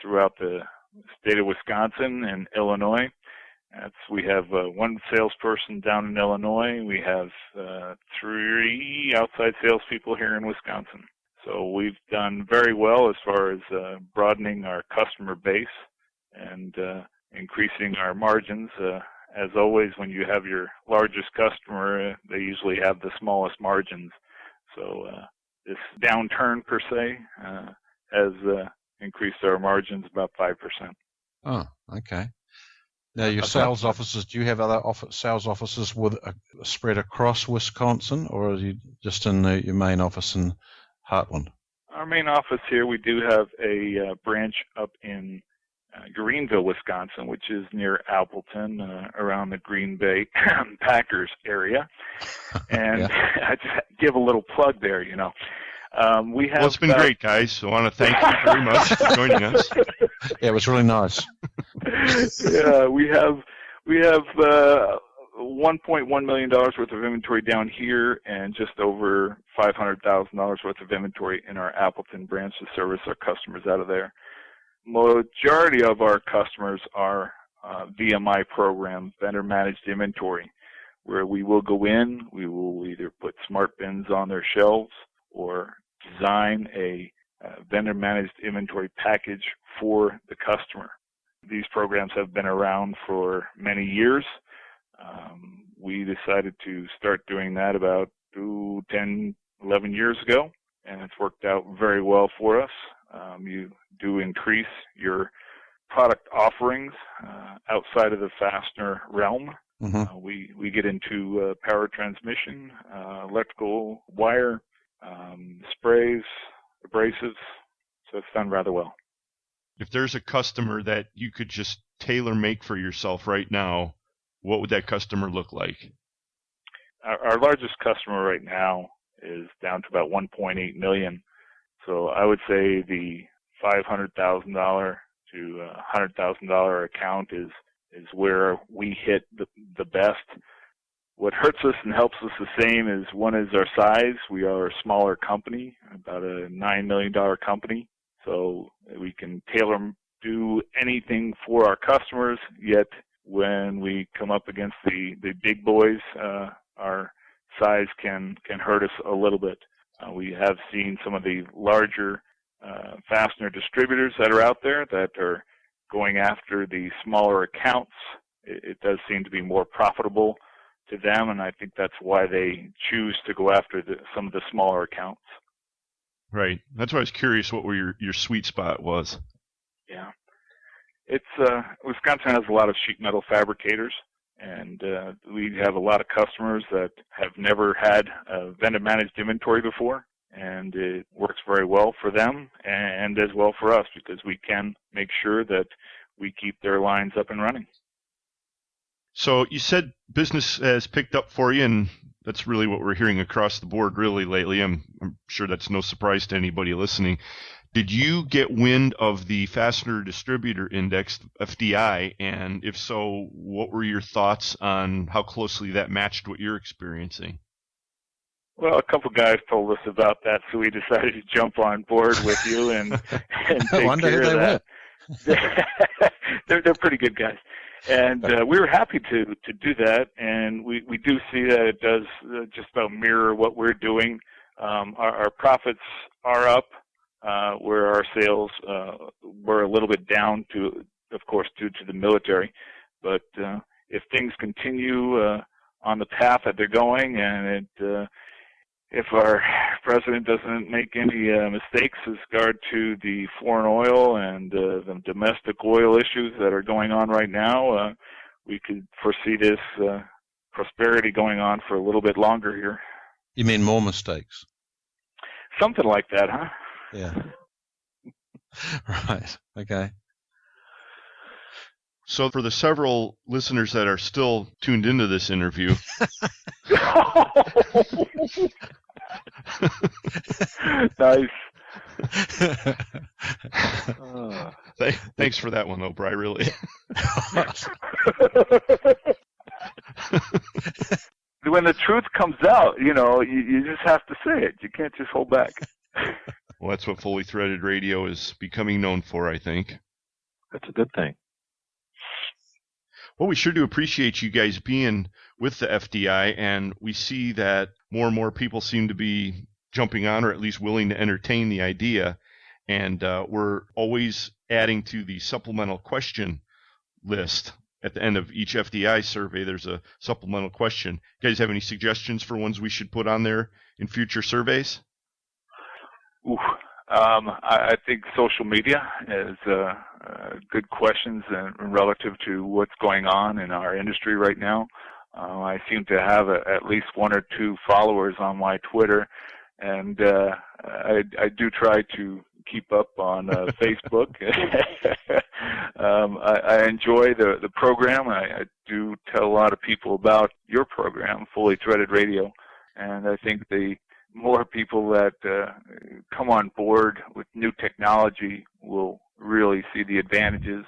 throughout the state of Wisconsin and Illinois. We have one salesperson down in Illinois. We have 3 outside salespeople here in Wisconsin. So we've done very well as far as broadening our customer base and increasing our margins. As always, when you have your largest customer, they usually have the smallest margins. So this downturn, per se, has increased our margins about 5%. Oh, okay. Now, your sales offices, do you have other sales offices spread across Wisconsin, or are you just in your main office in Heartland? Our main office here, we do have a branch up in Greenville, Wisconsin, which is near Appleton, around the Green Bay Packers area. And I just give a little plug there, We have. Well, it's been great, guys. So I want to thank you very much for joining us. Yeah, it was really nice. Yeah, we have $1.1 million worth of inventory down here, and just over $500,000 worth of inventory in our Appleton branch to service our customers out of there. Majority of our customers are VMI programs, vendor managed inventory, where we will go in, we will either put smart bins on their shelves or design a vendor managed inventory package for the customer. These programs have been around for many years. We decided to start doing that about 10, 11 years ago, and it's worked out very well for us. You do increase your product offerings outside of the fastener realm. Mm-hmm. We get into power transmission, electrical wire, sprays, abrasives, so it's done rather well. If there's a customer that you could just tailor make for yourself right now, what would that customer look like? Our largest customer right now is down to about $1.8 million. So I would say the $500,000 to $100,000 account is where we hit the best. What hurts us and helps us the same is, one is our size. We are a smaller company, about a $9 million company. So we can do anything for our customers, yet when we come up against the big boys, our size can hurt us a little bit. We have seen some of the larger fastener distributors that are out there that are going after the smaller accounts. It does seem to be more profitable to them, and I think that's why they choose to go after some of the smaller accounts. Right. That's why I was curious what your sweet spot was. Yeah. It's Wisconsin has a lot of sheet metal fabricators, and we have a lot of customers that have never had vendor managed inventory before, and it works very well for them and as well for us, because we can make sure that we keep their lines up and running. So you said business has picked up for you, and that's really what we're hearing across the board really lately. I'm sure that's no surprise to anybody listening. Did you get wind of the Fastener Distributor Index, FDI, and if so, what were your thoughts on how closely that matched what you're experiencing? Well, a couple guys told us about that, so we decided to jump on board with you and take care of that. They're pretty good guys. And we were happy to do that, and we do see that it does just about mirror what we're doing. Our profits are up, where our sales were a little bit down, of course, due to the military. But if things continue on the path that they're going, and if our president doesn't make any mistakes as regard to the foreign oil and the domestic oil issues that are going on right now, we could foresee this prosperity going on for a little bit longer here. You mean more mistakes? Something like that, huh? Yeah. Right. Okay. So for the several listeners that are still tuned into this interview, nice. Thanks for that one, though, Bri, really. When the truth comes out, you just have to say it. You can't just hold back. Well, that's what Fully Threaded Radio is becoming known for, I think. That's a good thing. Well, we sure do appreciate you guys being with the FDI, and we see that more and more people seem to be jumping on, or at least willing to entertain the idea. And we're always adding to the supplemental question list. At the end of each FDI survey, there's a supplemental question. You guys have any suggestions for ones we should put on there in future surveys? I think social media is good questions relative to what's going on in our industry right now. I seem to have at least one or two followers on my Twitter, and I do try to keep up on Facebook. I enjoy the program. I do tell a lot of people about your program, Fully Threaded Radio, and I think the more people that come on board with new technology will really see the advantages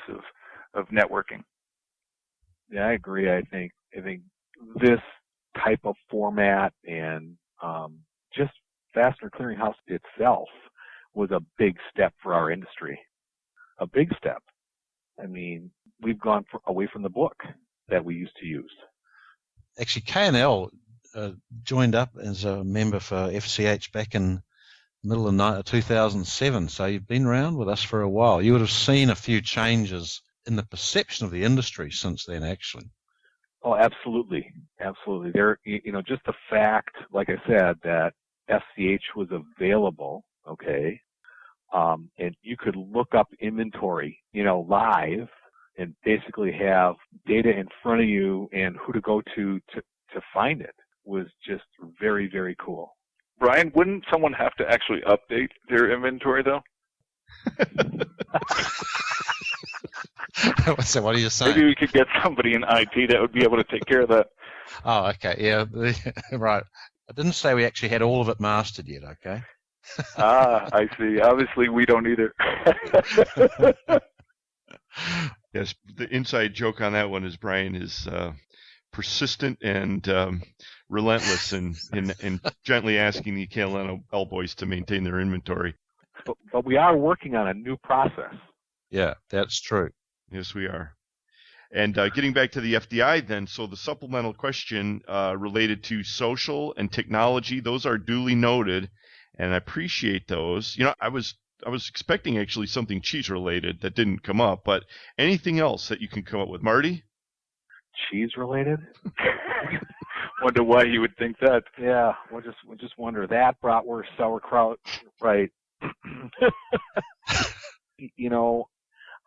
of networking. Yeah, I agree. I think this type of format and just Fastener Clearinghouse itself was a big step for our industry. A big step. I mean, we've gone away from the book that we used to use. Actually, K&L joined up as a member for FCH back in the middle of 2007, so you've been around with us for a while. You would have seen a few changes in the perception of the industry since then, actually. Oh, absolutely. Absolutely. There, just the fact, like I said, that FCH was available, okay, and you could look up inventory, live and basically have data in front of you and who to go to find it was just very, very cool. Brian, wouldn't someone have to actually update their inventory, though? So what are you saying? Maybe we could get somebody in IT that would be able to take care of that. Oh, okay. Yeah, right. I didn't say we actually had all of it mastered yet, okay? I see. Obviously, we don't either. Yes, the inside joke on that one is Brian is persistent and relentless in gently asking the KLNL boys to maintain their inventory. But we are working on a new process. Yeah, that's true. Yes, we are. And getting back to the FDI then, so the supplemental question related to social and technology, those are duly noted, and I appreciate those. I was expecting actually something cheese related that didn't come up, but anything else that you can come up with, Marty? Cheese related? Wonder why you would think that. Yeah, we'll just wonder that. Bratwurst, sauerkraut, right?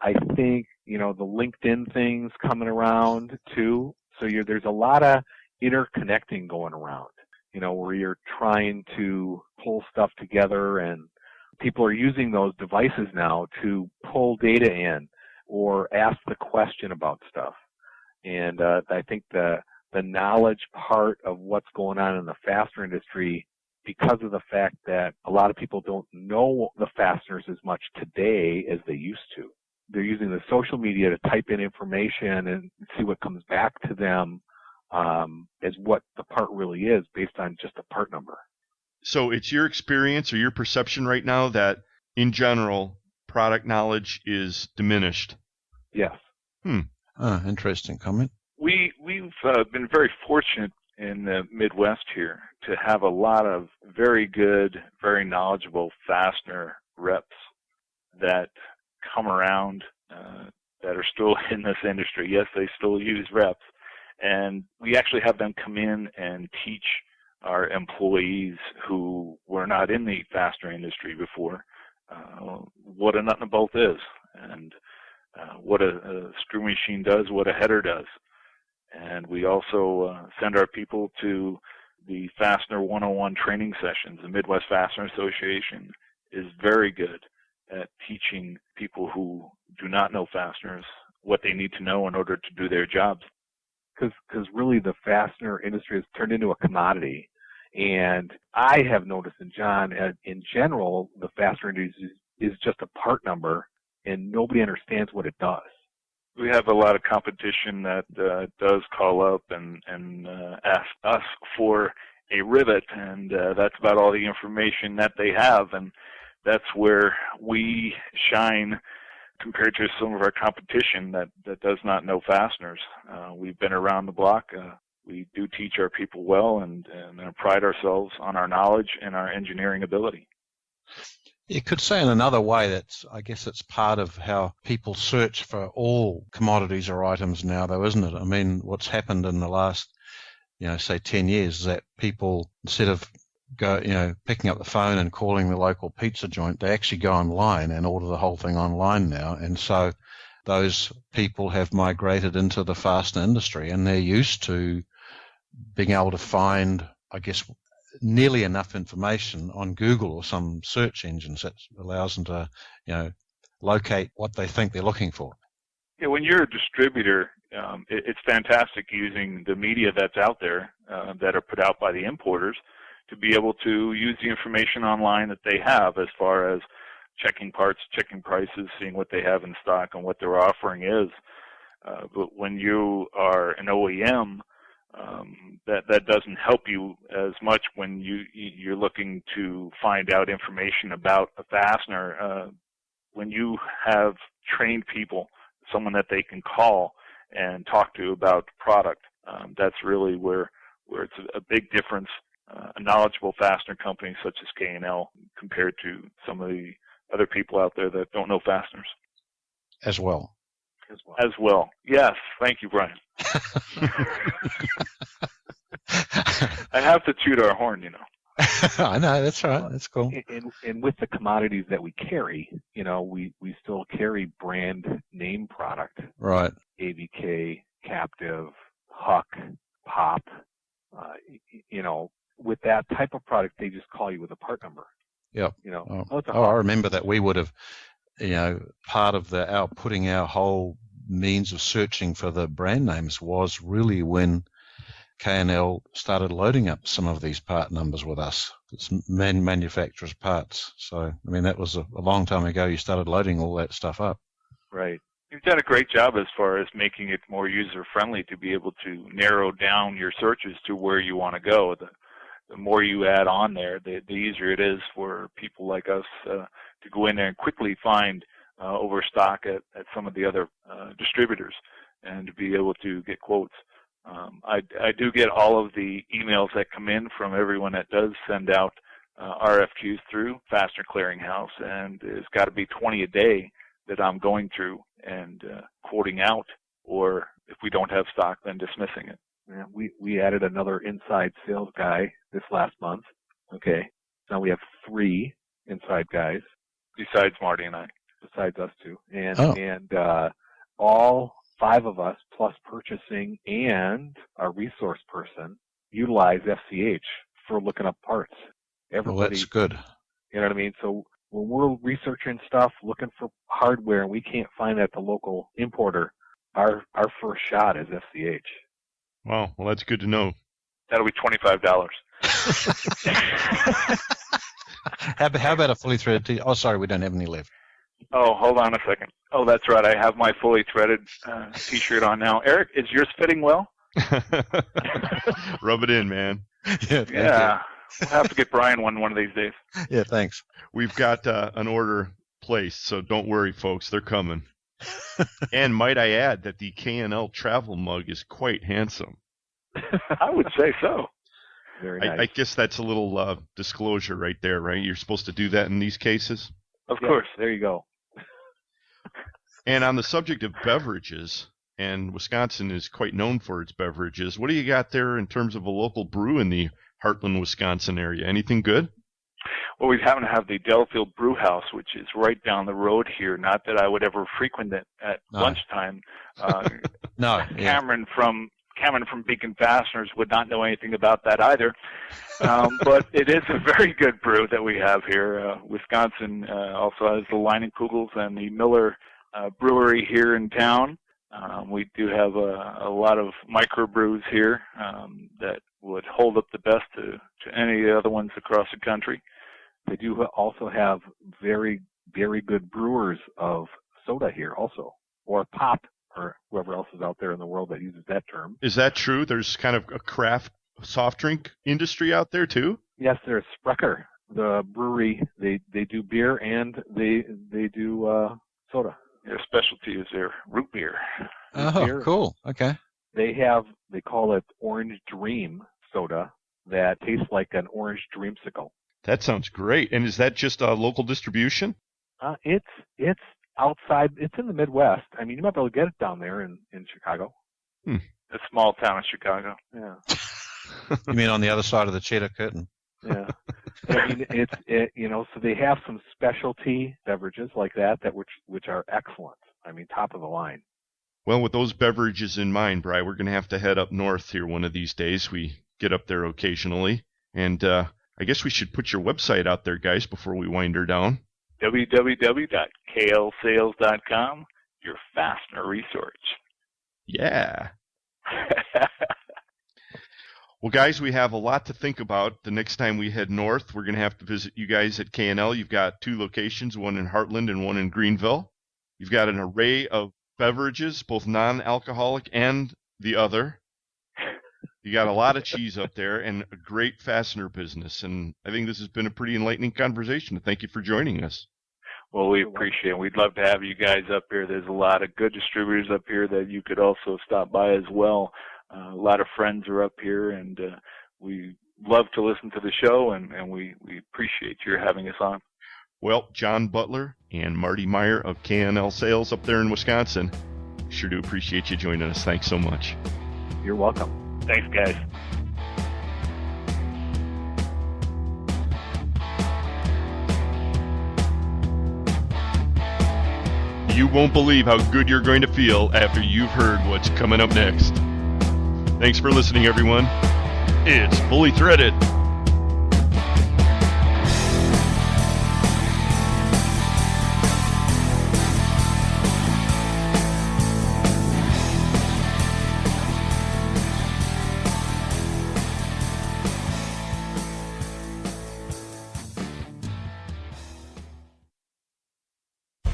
I think the LinkedIn thing's coming around too. So there's a lot of interconnecting going around. Where you're trying to pull stuff together, and people are using those devices now to pull data in or ask the question about stuff. And I think the knowledge part of what's going on in the fastener industry, because of the fact that a lot of people don't know the fasteners as much today as they used to. They're using the social media to type in information and see what comes back to them as what the part really is based on just a part number. So it's your experience or your perception right now that, in general, product knowledge is diminished? Yes. Interesting comment. We've been very fortunate in the Midwest here to have a lot of very good, very knowledgeable fastener reps that come around that are still in this industry. Yes, they still use reps. And we actually have them come in and teach our employees who were not in the fastener industry before what a nut and a bolt is, and what a screw machine does, what a header does. And we also send our people to the Fastener 101 training sessions. The Midwest Fastener Association is very good at teaching people who do not know fasteners what they need to know in order to do their jobs. Because really the fastener industry has turned into a commodity. And I have noticed, and John, in general, the fastener industry is just a part number, and nobody understands what it does. We have a lot of competition that does call up and ask us for a rivet, and that's about all the information that they have, and that's where we shine compared to some of our competition that does not know fasteners. We've been around the block. We do teach our people well and pride ourselves on our knowledge and our engineering ability. You could say in another way I guess it's part of how people search for all commodities or items now, though, isn't it? I mean, what's happened in the last, say 10 years is that people, instead of picking up the phone and calling the local pizza joint, they actually go online and order the whole thing online now. And so those people have migrated into the fastener industry, and they're used to being able to find, I guess, nearly enough information on Google or some search engines that allows them to, locate what they think they're looking for. Yeah, when you're a distributor, it's fantastic using the media that's out there that are put out by the importers to be able to use the information online that they have as far as checking parts, checking prices, seeing what they have in stock and what their offering is. But when you are an OEM, that doesn't help you as much when you're looking to find out information about a fastener. When you have trained people, someone that they can call and talk to about the product, that's really where it's a big difference. A knowledgeable fastener company such as K&L compared to some of the other people out there that don't know fasteners. As well. Yes. Thank you, Brian. I have to toot our horn, I know, that's right. That's cool. And with the commodities that we carry, we still carry brand name product. Right. AVK, Captive, Huck, Pop. With that type of product, they just call you with a part number. Yep. I remember that we would have, part of our putting our whole means of searching for the brand names was really when K&L started loading up some of these part numbers with us. It's manufacturers' parts. So, that was a long time ago. You started loading all that stuff up. Right. You've done a great job as far as making it more user-friendly to be able to narrow down your searches to where you want to go. The more you add on there, the easier it is for people like us to go in there and quickly find overstock at some of the other distributors and to be able to get quotes. I do get all of the emails that come in from everyone that does send out RFQs through Fastener Clearinghouse, and it's got to be 20 a day that I'm going through and quoting out, or if we don't have stock, then dismissing it. Yeah, we added another inside sales guy this last month. Okay. Now we have 3 inside guys. Besides Marty and I. Besides us 2. And all 5 of us, plus purchasing and a resource person, utilize FCH for looking up parts. Everybody, that's good. You know what I mean? So when we're researching stuff, looking for hardware, and we can't find it at the local importer, our first shot is FCH. Wow, well, that's good to know. That'll be $25. How about a fully threaded T-shirt? Oh, sorry, we don't have any left. Oh, hold on a second. Oh, that's right. I have my fully threaded T-shirt on now. Eric, is yours fitting well? Rub it in, man. Yeah. We'll have to get Brian one of these days. Yeah, thanks. We've got an order placed, so don't worry, folks. They're coming. And might I add that the K&L travel mug is quite handsome. I would say so. Very nice. I guess that's a little disclosure right there, right? You're supposed to do that in these cases? Of course. There you go. And on the subject of beverages, and Wisconsin is quite known for its beverages, what do you got there in terms of a local brew in the Heartland, Wisconsin area? Anything good? Well, we happen to have the Delafield Brew House, which is right down the road here. Not that I would ever frequent it at lunchtime. No. Cameron from Beacon Fasteners would not know anything about that either. But it is a very good brew that we have here. Wisconsin also has the Leinenkugels and the Miller brewery here in town. We do have a lot of microbrews here that would hold up the best to any of the other ones across the country. They do also have very, very good brewers of soda here also, or pop, or whoever else is out there in the world that uses that term. Is that true? There's kind of a craft soft drink industry out there too? Yes, there's Sprecher, the brewery. They do beer and they do soda. Their specialty is their root beer. Oh, Beer. cool. Okay. They call it Orange Dream soda that tastes like an orange dreamsicle. That sounds great. And is that just a local distribution? It's outside. It's in the Midwest. I mean, you might be able to get it down there in Chicago. A small town in Chicago. Yeah. You mean on the other side of the cheddar curtain? Yeah. I mean, so they have some specialty beverages like that which are excellent. I mean, top of the line. Well, with those beverages in mind, Bri, we're going to have to head up north here one of these days. We get up there occasionally. And I guess we should put your website out there, guys, before we wind her down. www.klsales.com, your fastener resource. Yeah. Well, guys, we have a lot to think about. The next time we head north, we're going to have to visit you guys at K&L. You've got 2 locations, one in Heartland and one in Greenville. You've got an array of beverages, both non-alcoholic and the other. You got a lot of cheese up there and a great fastener business. And I think this has been a pretty enlightening conversation. Thank you for joining us. Well, we appreciate it. We'd love to have you guys up here. There's a lot of good distributors up here that you could also stop by as well. A lot of friends are up here, and we love to listen to the show, and we appreciate your having us on. Well, John Butler and Marty Meyer of K&L Sales up there in Wisconsin, sure do appreciate you joining us. Thanks so much. You're welcome. Thanks, guys. You won't believe how good you're going to feel after you've heard what's coming up next. Thanks for listening, everyone. It's Fully Threaded.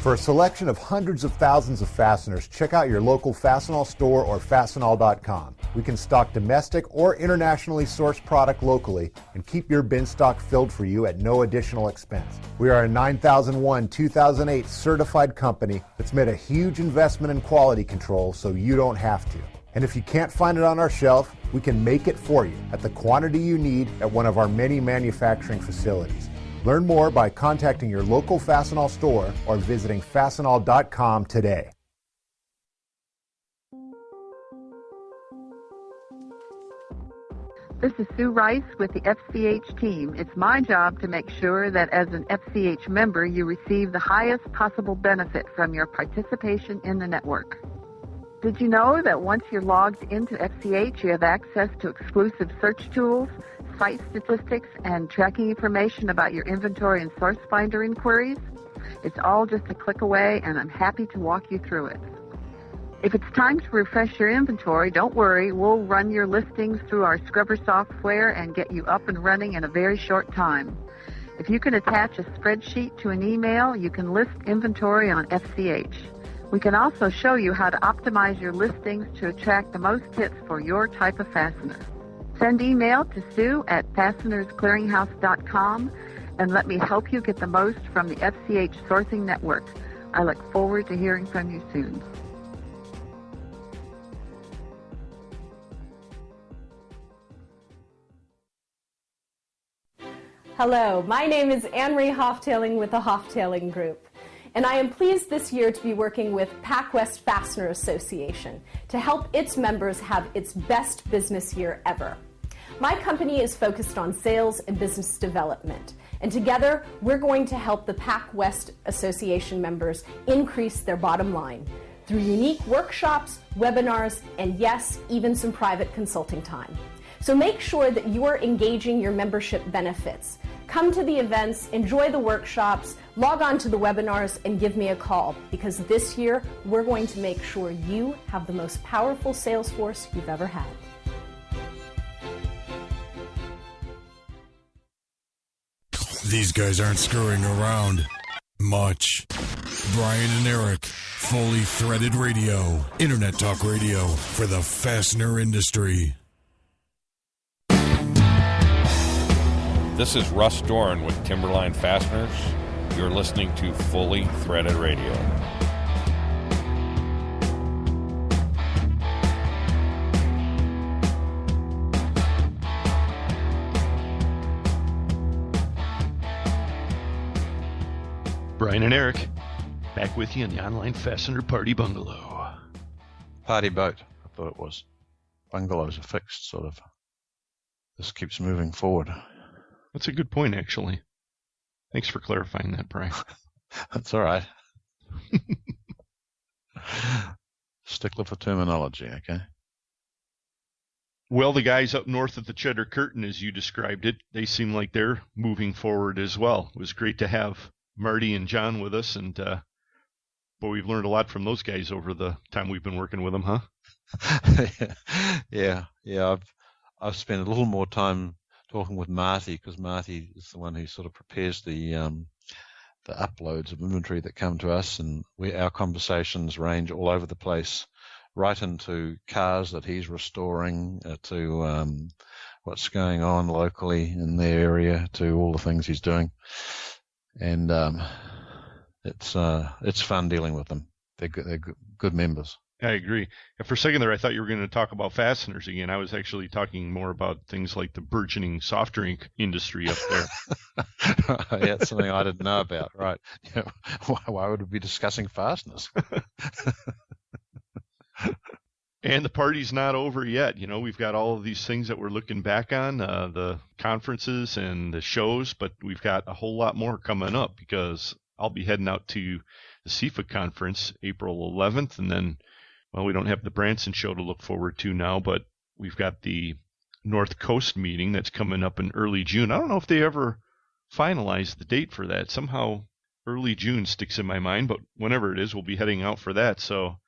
For a selection of hundreds of thousands of fasteners, check out your local Fastenal store or Fastenal.com. We can stock domestic or internationally sourced product locally and keep your bin stock filled for you at no additional expense. We are a 9001-2008 certified company that's made a huge investment in quality control so you don't have to. And if you can't find it on our shelf, we can make it for you at the quantity you need at one of our many manufacturing facilities. Learn more by contacting your local Fastenal store or visiting Fastenal.com today. This is Sue Rice with the FCH team. It's my job to make sure that as an FCH member, you receive the highest possible benefit from your participation in the network. Did you know that once you're logged into FCH, you have access to exclusive search tools, site statistics, and tracking information about your inventory and source finder inquiries? It's all just a click away, and I'm happy to walk you through it. If it's time to refresh your inventory, don't worry. We'll run your listings through our scrubber software and get you up and running in a very short time. If you can attach a spreadsheet to an email, you can list inventory on FCH. We can also show you how to optimize your listings to attract the most hits for your type of fastener. Send email to Sue at fastenersclearinghouse.com and let me help you get the most from the FCH sourcing network. I look forward to hearing from you soon. Hello, my name is Anne-Marie Hoftailing with the Hoftailing Group, and I am pleased this year to be working with Pac-West Fastener Association to help its members have its best business year ever. My company is focused on sales and business development, and together we're going to help the Pac-West Association members increase their bottom line through unique workshops, webinars, and yes, even some private consulting time. So make sure that you are engaging your membership benefits. Come to the events, enjoy the workshops, log on to the webinars, and give me a call, because this year we're going to make sure you have the most powerful sales force you've ever had. These guys aren't screwing around much. Brian and Eric, Fully Threaded Radio, Internet Talk Radio for the fastener industry. This is Russ Dorn with Timberline Fasteners. You're listening to Fully Threaded Radio. Brian and Eric, back with you in the online fastener party bungalow. Party boat, I thought it was. Bungalows are fixed, sort of. This keeps moving forward. That's a good point, actually. Thanks for clarifying that, Brian. That's all right. Stickler for terminology, okay? Well, the guys up north of the Cheddar Curtain, as you described it, they seem like they're moving forward as well. It was great to have Marty and John with us, and boy, we've learned a lot from those guys over the time we've been working with them, huh? Yeah. I've spent a little more time talking with Marty, because Marty is the one who sort of prepares the uploads of inventory that come to us, and our conversations range all over the place, right into cars that he's restoring, to what's going on locally in their area, to all the things he's doing. And it's fun dealing with them. They're good members. I agree. And for a second there, I thought you were going to talk about fasteners again. I was actually talking more about things like the burgeoning soft drink industry up there. Yeah, it's something I didn't know about. Right? Yeah. Why would we be discussing fasteners? And the party's not over yet. You know, we've got all of these things that we're looking back on, the conferences and the shows, but we've got a whole lot more coming up, because I'll be heading out to the CFA conference April 11th, and then, well, we don't have the Branson show to look forward to now, but we've got the North Coast meeting that's coming up in early June. I don't know if they ever finalized the date for that. Somehow early June sticks in my mind, but whenever it is, we'll be heading out for that. So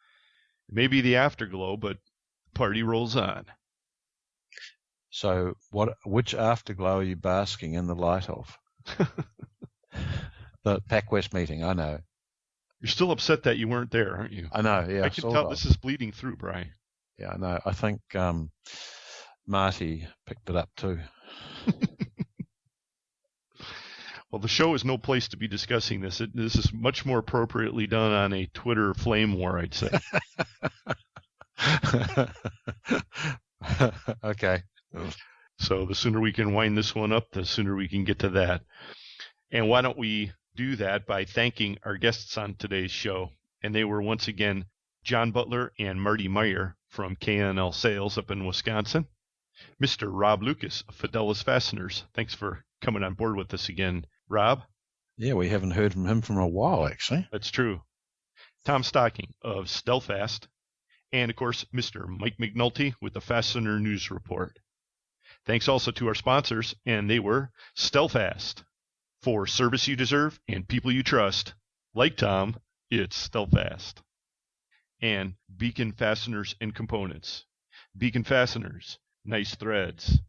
maybe the Afterglow, but the party rolls on. So which Afterglow are you basking in the light of? The Pac-West meeting, I know. You're still upset that you weren't there, aren't you? I know, yeah. I can tell this is bleeding through, Brian. Yeah, I know. I think Marty picked it up too. Well, the show is no place to be discussing this. This is much more appropriately done on a Twitter flame war, I'd say. Okay. So the sooner we can wind this one up, the sooner we can get to that. And why don't we do that by thanking our guests on today's show. And they were once again John Butler and Marty Meyer from K&L Sales up in Wisconsin. Mr. Rob Lucas of Fidelis Fasteners. Thanks for coming on board with us again, Rob. Yeah, we haven't heard from him for a while, actually. That's true. Tom Stocking of Stelfast. And, of course, Mr. Mike McNulty with the Fastener News Report. Thanks also to our sponsors, and they were Stelfast. For service you deserve and people you trust, like Tom, it's Stelfast. And Beacon Fasteners and Components. Beacon Fasteners, nice threads.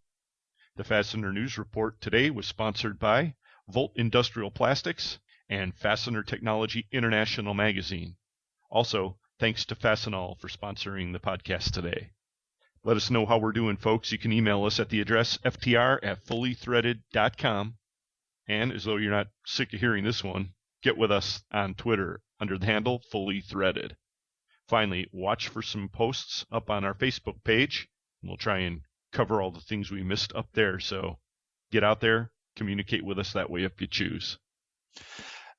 The Fastener News Report today was sponsored by Volt Industrial Plastics and Fastener Technology International Magazine. Also, thanks to Fastenal for sponsoring the podcast today. Let us know how we're doing, folks. You can email us at the address ftr@fullythreaded.com. And as though you're not sick of hearing this one, get with us on Twitter under the handle Fully Threaded. Finally, watch for some posts up on our Facebook page. We'll try and cover all the things we missed up there. So get out there, communicate with us that way if you choose.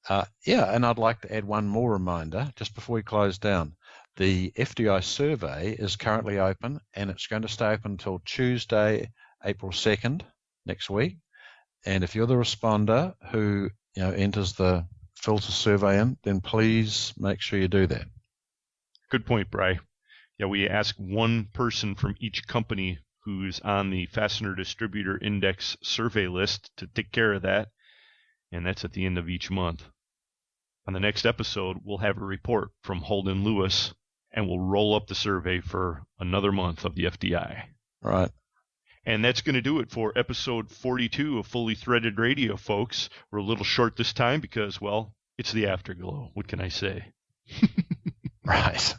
Yeah, and I'd like to add one more reminder just before we close down. The FDI survey is currently open, and it's going to stay open until Tuesday, April 2nd, next week. And if you're the responder who enters the filter survey in, then please make sure you do that. Good point, Bri. Yeah, we ask one person from each company who's on the Fastener Distributor Index survey list to take care of that, and that's at the end of each month. On the next episode, we'll have a report from Holden Lewis, and we'll roll up the survey for another month of the FDI. Right. And that's going to do it for episode 42 of Fully Threaded Radio, folks. We're a little short this time because, well, it's the Afterglow. What can I say? Right.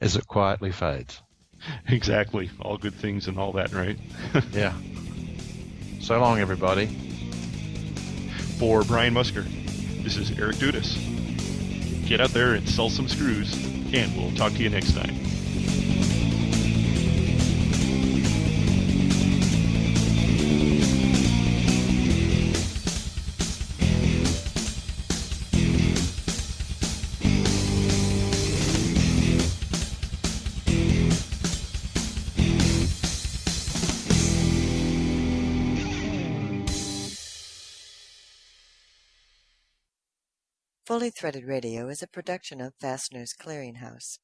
As it quietly fades. Exactly. All good things and all that, right? Yeah. So long, everybody. For Brian Musker, this is Eric Dudas. Get out there and sell some screws, and we'll talk to you next time. Fully Threaded Radio is a production of Fasteners Clearinghouse.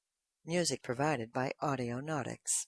Music provided by Audionautics.